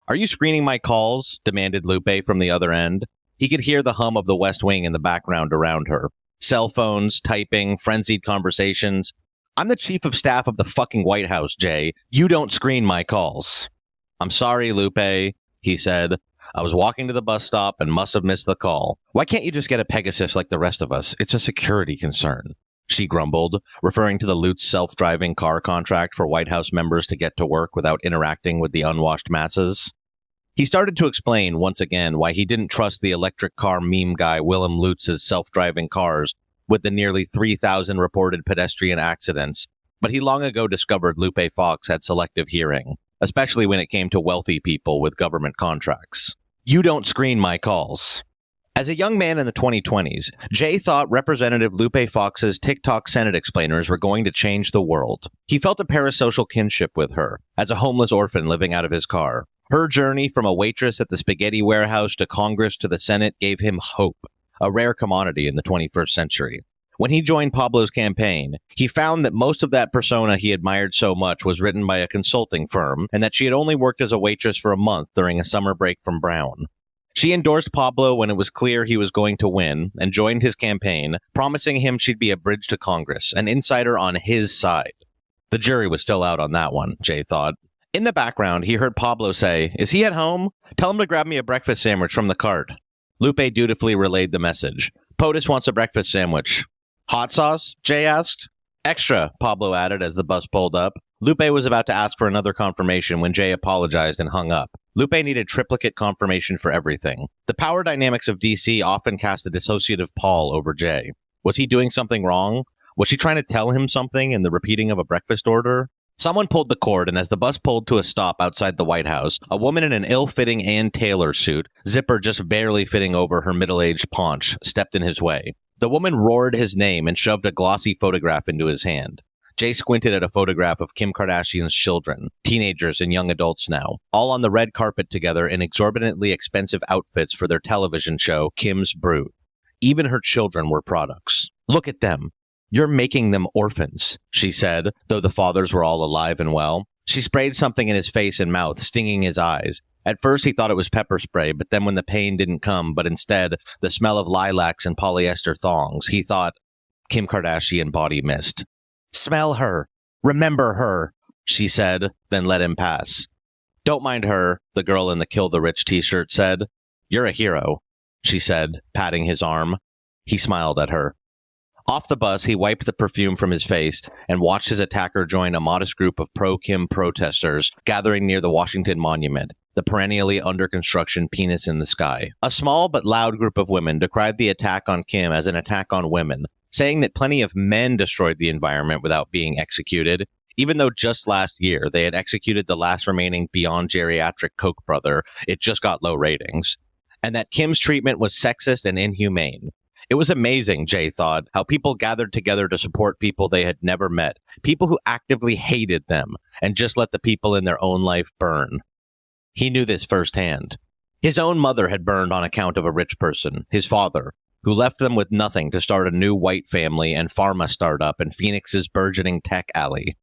S8: "Are you screening my calls?" demanded Lupe from the other end. He could hear the hum of the West Wing in the background around her. Cell phones, typing, frenzied conversations. "I'm the chief of staff of the fucking White House, Jay. You don't screen my calls." "I'm sorry, Lupe," he said. "I was walking to the bus stop and must have missed the call. Why can't you just get a Pegasus like the rest of us? It's a security concern," she grumbled, referring to the Lutz self-driving car contract for White House members to get to work without interacting with the unwashed masses. He started to explain once again why he didn't trust the electric car meme guy Willem Lutz's self-driving cars with the nearly 3,000 reported pedestrian accidents, but he long ago discovered Lupe Fox had selective hearing, especially when it came to wealthy people with government contracts. "You don't screen my calls." As a young man in the 2020s, Jay thought Representative Lupe Fox's TikTok Senate explainers were going to change the world. He felt a parasocial kinship with her, as a homeless orphan living out of his car. Her journey from a waitress at the spaghetti warehouse to Congress to the Senate gave him hope, a rare commodity in the 21st century. When he joined Pablo's campaign, he found that most of that persona he admired so much was written by a consulting firm, and that she had only worked as a waitress for a month during a summer break from Brown. She endorsed Pablo when it was clear he was going to win, and joined his campaign, promising him she'd be a bridge to Congress, an insider on his side. The jury was still out on that one, Jay thought. In the background, he heard Pablo say, "Is he at home? Tell him to grab me a breakfast sandwich from the cart." Lupe dutifully relayed the message. "POTUS wants a breakfast sandwich." "Hot sauce?" Jay asked. "Extra," Pablo added as the bus pulled up. Lupe was about to ask for another confirmation when Jay apologized and hung up. Lupe needed triplicate confirmation for everything. The power dynamics of DC often cast a dissociative pall over Jay. Was he doing something wrong? Was she trying to tell him something in the repeating of a breakfast order? Someone pulled the cord, and as the bus pulled to a stop outside the White House, a woman in an ill-fitting Ann Taylor suit, zipper just barely fitting over her middle-aged paunch, stepped in his way. The woman roared his name and shoved a glossy photograph into his hand. Jay squinted at a photograph of Kim Kardashian's children, teenagers and young adults now, all on the red carpet together in exorbitantly expensive outfits for their television show, Kim's Brood. Even her children were products. Look at them. You're making them orphans, she said, though the fathers were all alive and well. She sprayed something in his face and mouth, stinging his eyes. At first he thought it was pepper spray, but then when the pain didn't come, but instead the smell of lilacs and polyester thongs, he thought, Kim Kardashian body mist. Smell her. Remember her, she said, then let him pass. Don't mind her, the girl in the Kill the Rich t-shirt said. You're a hero, she said, patting his arm. He smiled at her. Off the bus, he wiped the perfume from his face and watched his attacker join a modest group of pro-Kim protesters gathering near the Washington Monument, the perennially under construction penis in the sky. A small but loud group of women decried the attack on Kim as an attack on women, saying that plenty of men destroyed the environment without being executed, even though just last year they had executed the last remaining beyond geriatric Koch brother. It just got low ratings. And that Kim's treatment was sexist and inhumane. It was amazing, Jay thought, how people gathered together to support people they had never met, people who actively hated them, and just let the people in their own life burn. He knew this firsthand. His own mother had burned on account of a rich person, his father, who left them with nothing to start a new white family and pharma startup in Phoenix's burgeoning tech alley.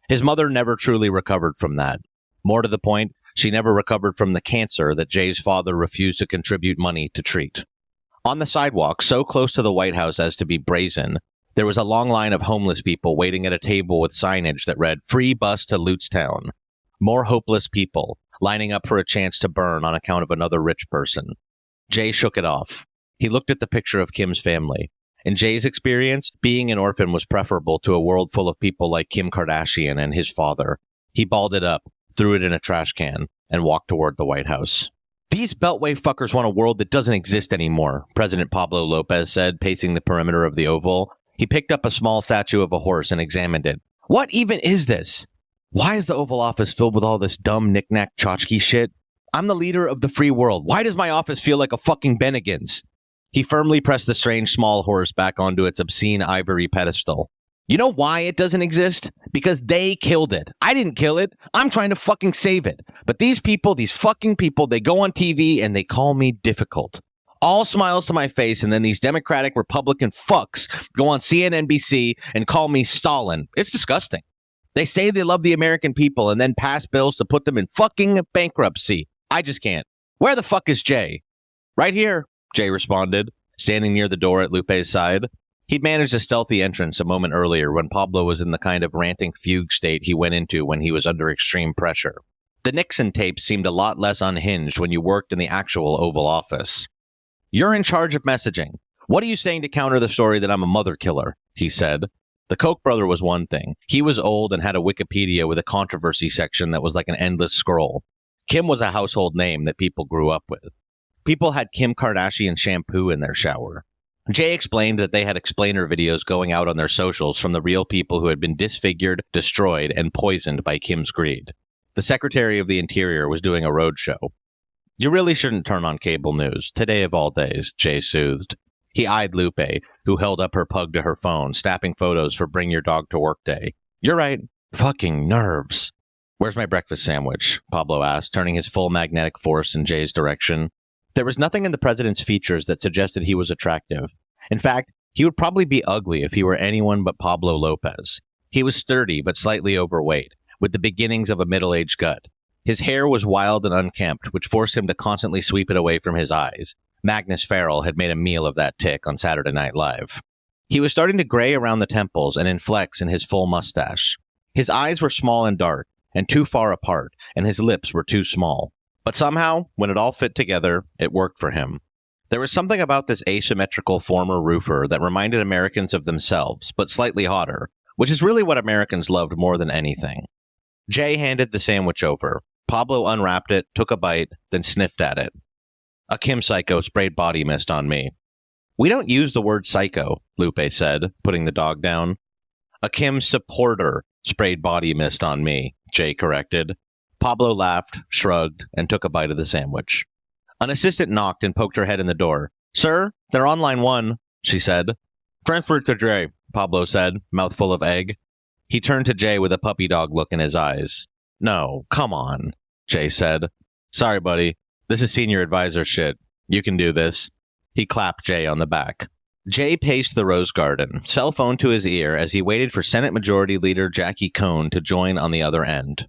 S8: His mother never truly recovered from that. More to the point, she never recovered from the cancer that Jay's father refused to contribute money to treat. On the sidewalk, so close to the White House as to be brazen, there was a long line of homeless people waiting at a table with signage that read, "Free bus to Lutztown." More hopeless people, lining up for a chance to burn on account of another rich person. Jay shook it off. He looked at the picture of Kim's family. In Jay's experience, being an orphan was preferable to a world full of people like Kim Kardashian and his father. He balled it up, threw it in a trash can, and walked toward the White House. These Beltway fuckers want a world that doesn't exist anymore, President Pablo Lopez said, pacing the perimeter of the Oval. He picked up a small statue of a horse and examined it. What even is this? Why is the Oval Office filled with all this dumb knick-knack tchotchke shit? I'm the leader of the free world. Why does my office feel like a fucking Bennigan's? He firmly pressed the strange small horse back onto its obscene ivory pedestal. You know why it doesn't exist? Because they killed it. I didn't kill it. I'm trying to fucking save it. But these people, these fucking people, they go on TV and they call me difficult. All smiles to my face, and then these Democratic Republican fucks go on CNNBC and call me Stalin. It's disgusting. They say they love the American people and then pass bills to put them in fucking bankruptcy. I just can't. Where the fuck is Jay? Right here, Jay responded, standing near the door at Lupe's side. He'd managed a stealthy entrance a moment earlier when Pablo was in the kind of ranting fugue state he went into when he was under extreme pressure. The Nixon tapes seemed a lot less unhinged when you worked in the actual Oval Office. You're in charge of messaging. What are you saying to counter the story that I'm a mother killer? He said. The Koch brother was one thing. He was old and had a Wikipedia with a controversy section that was like an endless scroll. Kim was a household name that people grew up with. People had Kim Kardashian shampoo in their shower. Jay explained that they had explainer videos going out on their socials from the real people who had been disfigured, destroyed, and poisoned by Kim's greed. The Secretary of the Interior was doing a roadshow. You really shouldn't turn on cable news, today of all days, Jay soothed. He eyed Lupe, who held up her pug to her phone, snapping photos for Bring Your Dog to Work Day. You're right. Fucking nerves. Where's my breakfast sandwich? Pablo asked, turning his full magnetic force in Jay's direction. There was nothing in the president's features that suggested he was attractive. In fact, he would probably be ugly if he were anyone but Pablo Lopez. He was sturdy but slightly overweight, with the beginnings of a middle-aged gut. His hair was wild and unkempt, which forced him to constantly sweep it away from his eyes. Magnus Farrell had made a meal of that tick on Saturday Night Live. He was starting to gray around the temples and inflex in his full mustache. His eyes were small and dark, and too far apart, and his lips were too small. But somehow, when it all fit together, it worked for him. There was something about this asymmetrical former roofer that reminded Americans of themselves, but slightly hotter, which is really what Americans loved more than anything. Jay handed the sandwich over. Pablo unwrapped it, took a bite, then sniffed at it. A Kim psycho sprayed body mist on me. We don't use the word psycho, Lupe said, putting the dog down. A Kim supporter sprayed body mist on me, Jay corrected. Pablo laughed, shrugged, and took a bite of the sandwich. An assistant knocked and poked her head in the door. Sir, they're on line 1, she said. Transfer to Jay, Pablo said, mouthful of egg. He turned to Jay with a puppy dog look in his eyes. No, come on, Jay said. Sorry, buddy. This is senior advisor shit. You can do this. He clapped Jay on the back. Jay paced the rose garden, cell phone to his ear as he waited for Senate Majority Leader Jackie Cohn to join on the other end.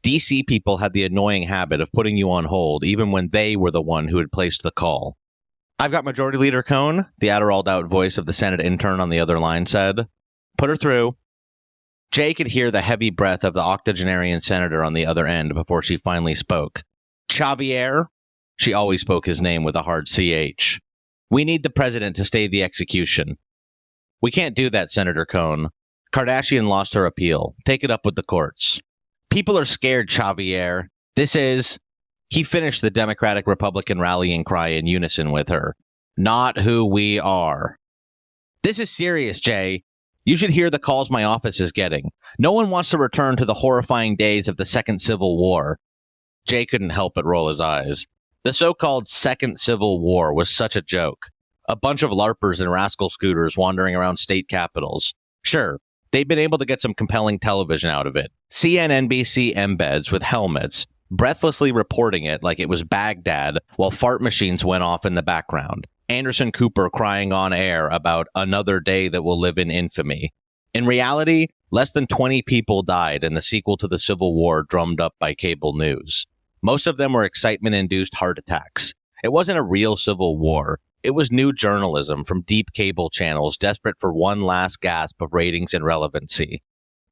S8: DC people had the annoying habit of putting you on hold even when they were the one who had placed the call. I've got Majority Leader Cohn, the Adderalled-out voice of the Senate intern on the other line said. Put her through. Jay could hear the heavy breath of the octogenarian senator on the other end before she finally spoke. Xavier? She always spoke his name with a hard CH. We need the president to stay the execution. We can't do that, Senator Cohn. Kardashian lost her appeal. Take it up with the courts. People are scared, Xavier. This is... He finished the Democratic-Republican rallying cry in unison with her. Not who we are. This is serious, Jay. You should hear the calls my office is getting. No one wants to return to the horrifying days of the Second Civil War. Jay couldn't help but roll his eyes. The so-called Second Civil War was such a joke. A bunch of LARPers and rascal scooters wandering around state capitals. Sure, they'd been able to get some compelling television out of it. CNNBC embeds with helmets, breathlessly reporting it like it was Baghdad while fart machines went off in the background. Anderson Cooper crying on air about another day that will live in infamy. In reality, less than 20 people died in the sequel to the Civil War drummed up by cable news. Most of them were excitement-induced heart attacks. It wasn't a real civil war. It was new journalism from deep cable channels desperate for one last gasp of ratings and relevancy.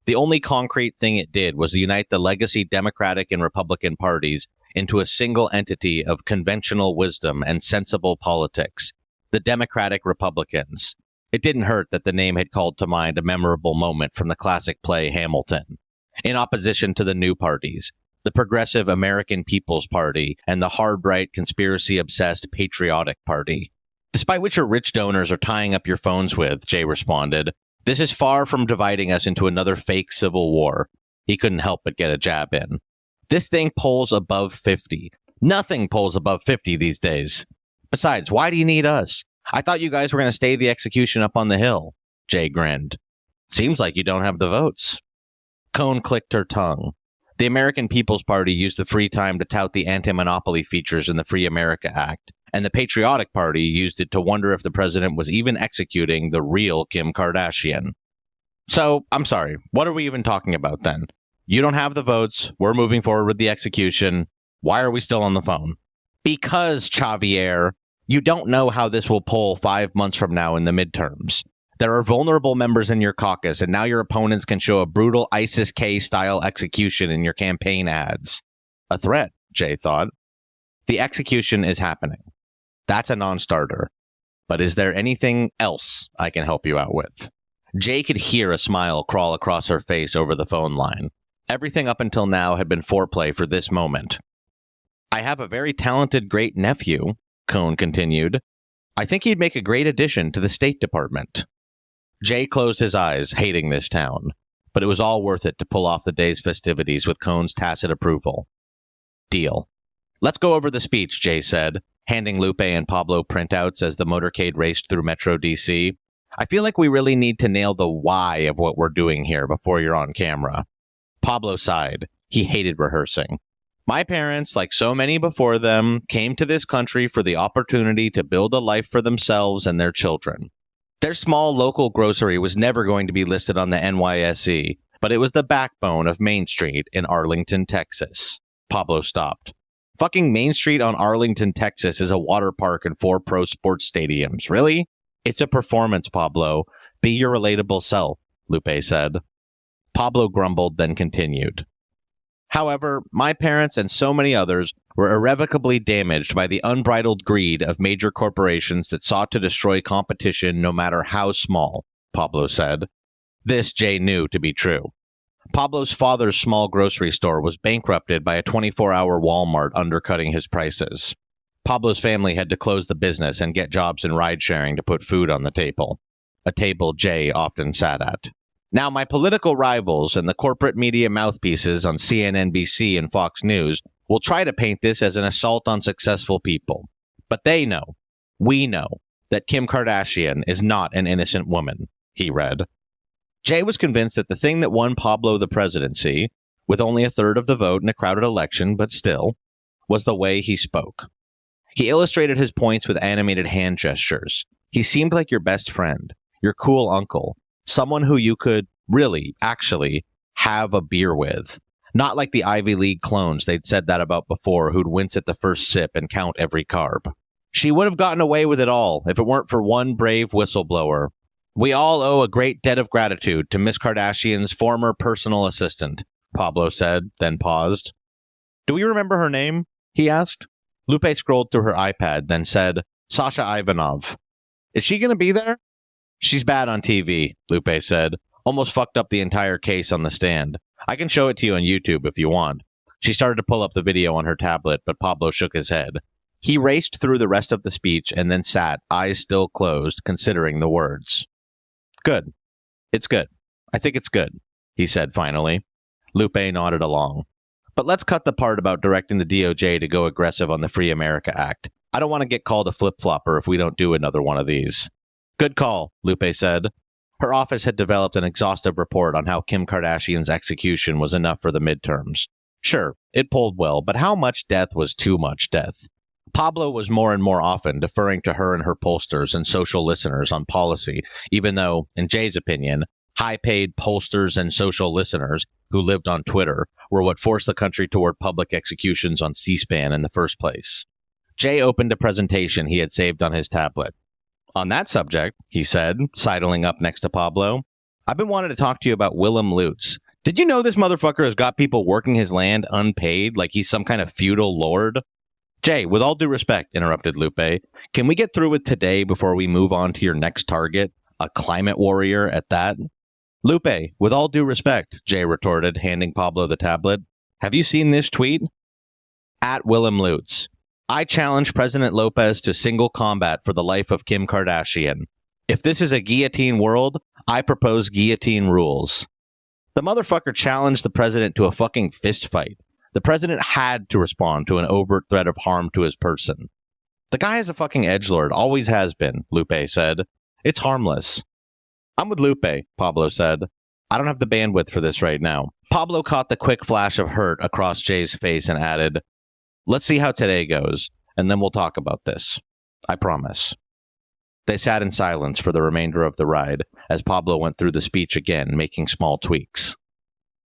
S8: The only concrete thing it did was unite the legacy Democratic and Republican parties into a single entity of conventional wisdom and sensible politics, the Democratic Republicans. It didn't hurt that the name had called to mind a memorable moment from the classic play Hamilton. In opposition to the new parties, the Progressive American People's Party and the hard-right, conspiracy-obsessed Patriotic Party. Despite what your rich donors are tying up your phones with, Jay responded, this is far from dividing us into another fake civil war. He couldn't help but get a jab in. This thing polls above 50. Nothing polls above 50 these days. Besides, why do you need us? I thought you guys were going to stay the execution up on the Hill. Jay grinned. Seems like you don't have the votes. Cohn clicked her tongue. The American People's Party used the free time to tout the anti-monopoly features in the Free America Act, and the Patriotic Party used it to wonder if the president was even executing the real Kim Kardashian. So, I'm sorry, what are we even talking about then? You don't have the votes, we're moving forward with the execution. Why are we still on the phone? Because, Xavier, you don't know how this will poll 5 months from now in the midterms. There are vulnerable members in your caucus, and now your opponents can show a brutal ISIS-K-style execution in your campaign ads. A threat, Jay thought. The execution is happening. That's a non-starter. But is there anything else I can help you out with? Jay could hear a smile crawl across her face over the phone line. Everything up until now had been foreplay for this moment. I have a very talented great-nephew, Cohn continued. I think he'd make a great addition to the State Department. Jay closed his eyes, hating this town, but it was all worth it to pull off the day's festivities with Cohn's tacit approval. Deal. Let's go over the speech, Jay said, handing Lupe and Pablo printouts as the motorcade raced through Metro DC. I feel like we really need to nail the why of what we're doing here before you're on camera. Pablo sighed. He hated rehearsing. My parents, like so many before them, came to this country for the opportunity to build a life for themselves and their children. Their small local grocery was never going to be listed on the NYSE, but it was the backbone of Main Street in Arlington, Texas. Pablo stopped. Fucking Main Street on Arlington, Texas is a water park and 4 pro sports stadiums. Really? It's a performance, Pablo. Be your relatable self, Lupe said. Pablo grumbled, then continued. However, my parents and so many others were irrevocably damaged by the unbridled greed of major corporations that sought to destroy competition no matter how small, Pablo said. This Jay knew to be true. Pablo's father's small grocery store was bankrupted by a 24-hour Walmart undercutting his prices. Pablo's family had to close the business and get jobs in ride-sharing to put food on the table, a table Jay often sat at. Now, my political rivals and the corporate media mouthpieces on CNNBC and Fox News will try to paint this as an assault on successful people. But they know, we know, that Kim Kardashian is not an innocent woman, he read. Jay was convinced that the thing that won Pablo the presidency, with only a third of the vote in a crowded election, but still, was the way he spoke. He illustrated his points with animated hand gestures. He seemed like your best friend, your cool uncle, someone who you could really, actually, have a beer with. Not like the Ivy League clones they'd said that about before who'd wince at the first sip and count every carb. She would have gotten away with it all if it weren't for one brave whistleblower. We all owe a great debt of gratitude to Miss Kardashian's former personal assistant, Pablo said, then paused. Do we remember her name? He asked. Lupe scrolled through her iPad, then said, Sasha Ivanov. Is she going to be there? She's bad on TV, Lupe said. Almost fucked up the entire case on the stand. I can show it to you on YouTube if you want. She started to pull up the video on her tablet, but Pablo shook his head. He raced through the rest of the speech and then sat, eyes still closed, considering the words. Good. It's good. I think it's good, he said finally. Lupe nodded along. But let's cut the part about directing the DOJ to go aggressive on the Free America Act. I don't want to get called a flip-flopper if we don't do another one of these. Good call, Lupe said. Her office had developed an exhaustive report on how Kim Kardashian's execution was enough for the midterms. Sure, it polled well, but how much death was too much death? Pablo was more and more often deferring to her and her pollsters and social listeners on policy, even though, in Jay's opinion, high-paid pollsters and social listeners who lived on Twitter were what forced the country toward public executions on C-SPAN in the first place. Jay opened a presentation he had saved on his tablet. On that subject, he said, sidling up next to Pablo, I've been wanting to talk to you about Willem Lutz. Did you know this motherfucker has got people working his land unpaid like he's some kind of feudal lord? Jay, with all due respect, interrupted Lupe, can we get through with today before we move on to your next target, a climate warrior at that? Lupe, with all due respect, Jay retorted, handing Pablo the tablet. Have you seen this tweet? At Willem Lutz. I challenge President Lopez to single combat for the life of Kim Kardashian. If this is a guillotine world, I propose guillotine rules. The motherfucker challenged the president to a fucking fist fight. The president had to respond to an overt threat of harm to his person. The guy is a fucking edgelord, always has been, Lupe said. It's harmless. I'm with Lupe, Pablo said. I don't have the bandwidth for this right now. Pablo caught the quick flash of hurt across Jay's face and added, let's see how today goes, and then we'll talk about this. I promise. They sat in silence for the remainder of the ride, as Pablo went through the speech again, making small tweaks.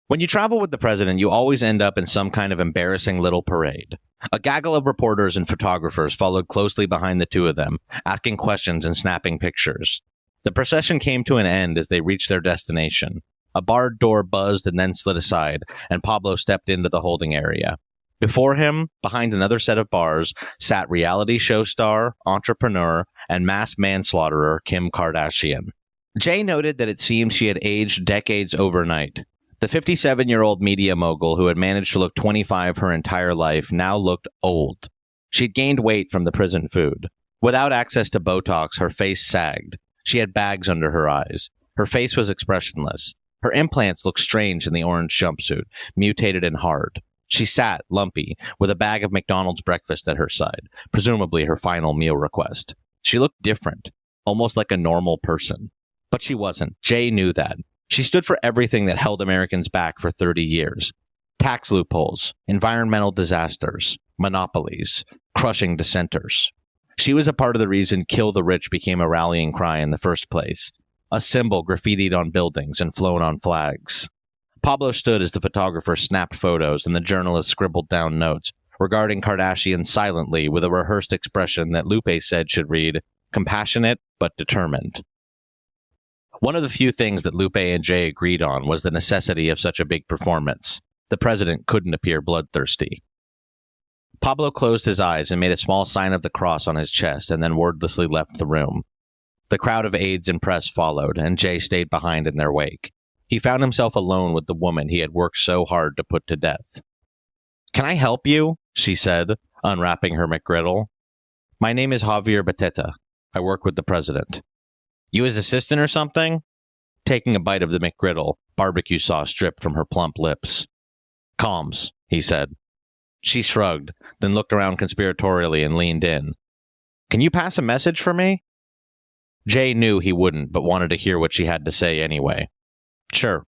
S8: When you travel with the president, you always end up in some kind of embarrassing little parade. A gaggle of reporters and photographers followed closely behind the two of them, asking questions and snapping pictures. The procession came to an end as they reached their destination. A barred door buzzed and then slid aside, and Pablo stepped into the holding area. Before him, behind another set of bars, sat reality show star, entrepreneur, and mass manslaughterer Kim Kardashian. Jay noted that it seemed she had aged decades overnight. The 57-year-old media mogul who had managed to look 25 her entire life now looked old. She'd gained weight from the prison food. Without access to Botox, her face sagged. She had bags under her eyes. Her face was expressionless. Her implants looked strange in the orange jumpsuit, mutated and hard. She sat, lumpy, with a bag of McDonald's breakfast at her side, presumably her final meal request. She looked different, almost like a normal person. But she wasn't. Jay knew that. She stood for everything that held Americans back for 30 years. Tax loopholes, environmental disasters, monopolies, crushing dissenters. She was a part of the reason Kill the Rich became a rallying cry in the first place. A symbol graffitied on buildings and flown on flags. Pablo stood as the photographer snapped photos and the journalist scribbled down notes, regarding Kardashian silently with a rehearsed expression that Lupe said should read, compassionate but determined. One of the few things that Lupe and Jay agreed on was the necessity of such a big performance. The president couldn't appear bloodthirsty. Pablo closed his eyes and made a small sign of the cross on his chest and then wordlessly left the room. The crowd of aides and press followed, and Jay stayed behind in their wake. He found himself alone with the woman he had worked so hard to put to death. Can I help you? She said, unwrapping her McGriddle. My name is Javier Beteta. I work with the president. You his assistant or something? Taking a bite of the McGriddle, barbecue sauce dripped from her plump lips. Calms, he said. She shrugged, then looked around conspiratorially and leaned in. Can you pass a message for me? Jay knew he wouldn't, but wanted to hear what she had to say anyway. Sure.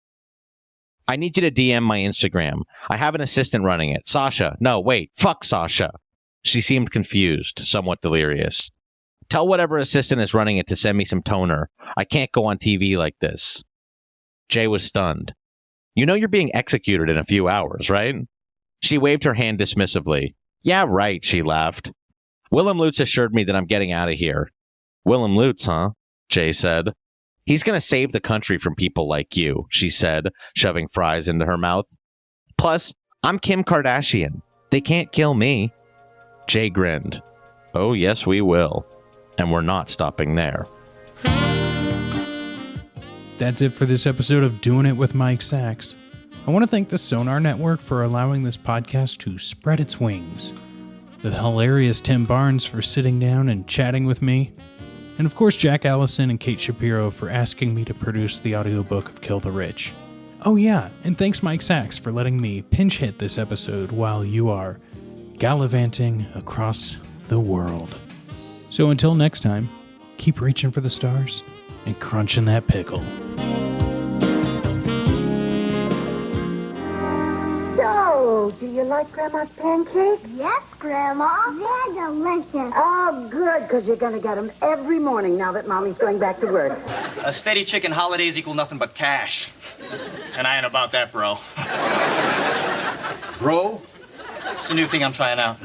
S8: I need you to DM my Instagram. I have an assistant running it. Sasha. No, wait. Fuck Sasha. She seemed confused, somewhat delirious. Tell whatever assistant is running it to send me some toner. I can't go on TV like this. Jay was stunned. You know you're being executed in a few hours, right? She waved her hand dismissively. Yeah, right, she laughed. Willem Lutz assured me that I'm getting out of here. Willem Lutz, huh? Jay said. He's going to save the country from people like you, she said, shoving fries into her mouth. Plus, I'm Kim Kardashian. They can't kill me. Jay grinned. Oh, yes, we will. And we're not stopping there.
S6: That's it for this episode of Doing It with Mike Sachs. I want to thank the Sonar Network for allowing this podcast to spread its wings. The hilarious Tim Barnes for sitting down and chatting with me. And of course, Jack Allison and Kate Shapiro for asking me to produce the audiobook of Kill the Rich. Oh yeah, and thanks Mike Sachs for letting me pinch hit this episode while you are gallivanting across the world. So until next time, keep reaching for the stars and crunching that pickle.
S9: So, do you like Grandma's pancakes?
S10: Yes, Grandma. They're delicious.
S9: Oh, good, because you're going to get them every morning now that Mommy's going back to work.
S11: A steady chicken holidays equal nothing but cash. And I ain't about that, bro.
S12: Bro?
S11: It's a new thing I'm trying out.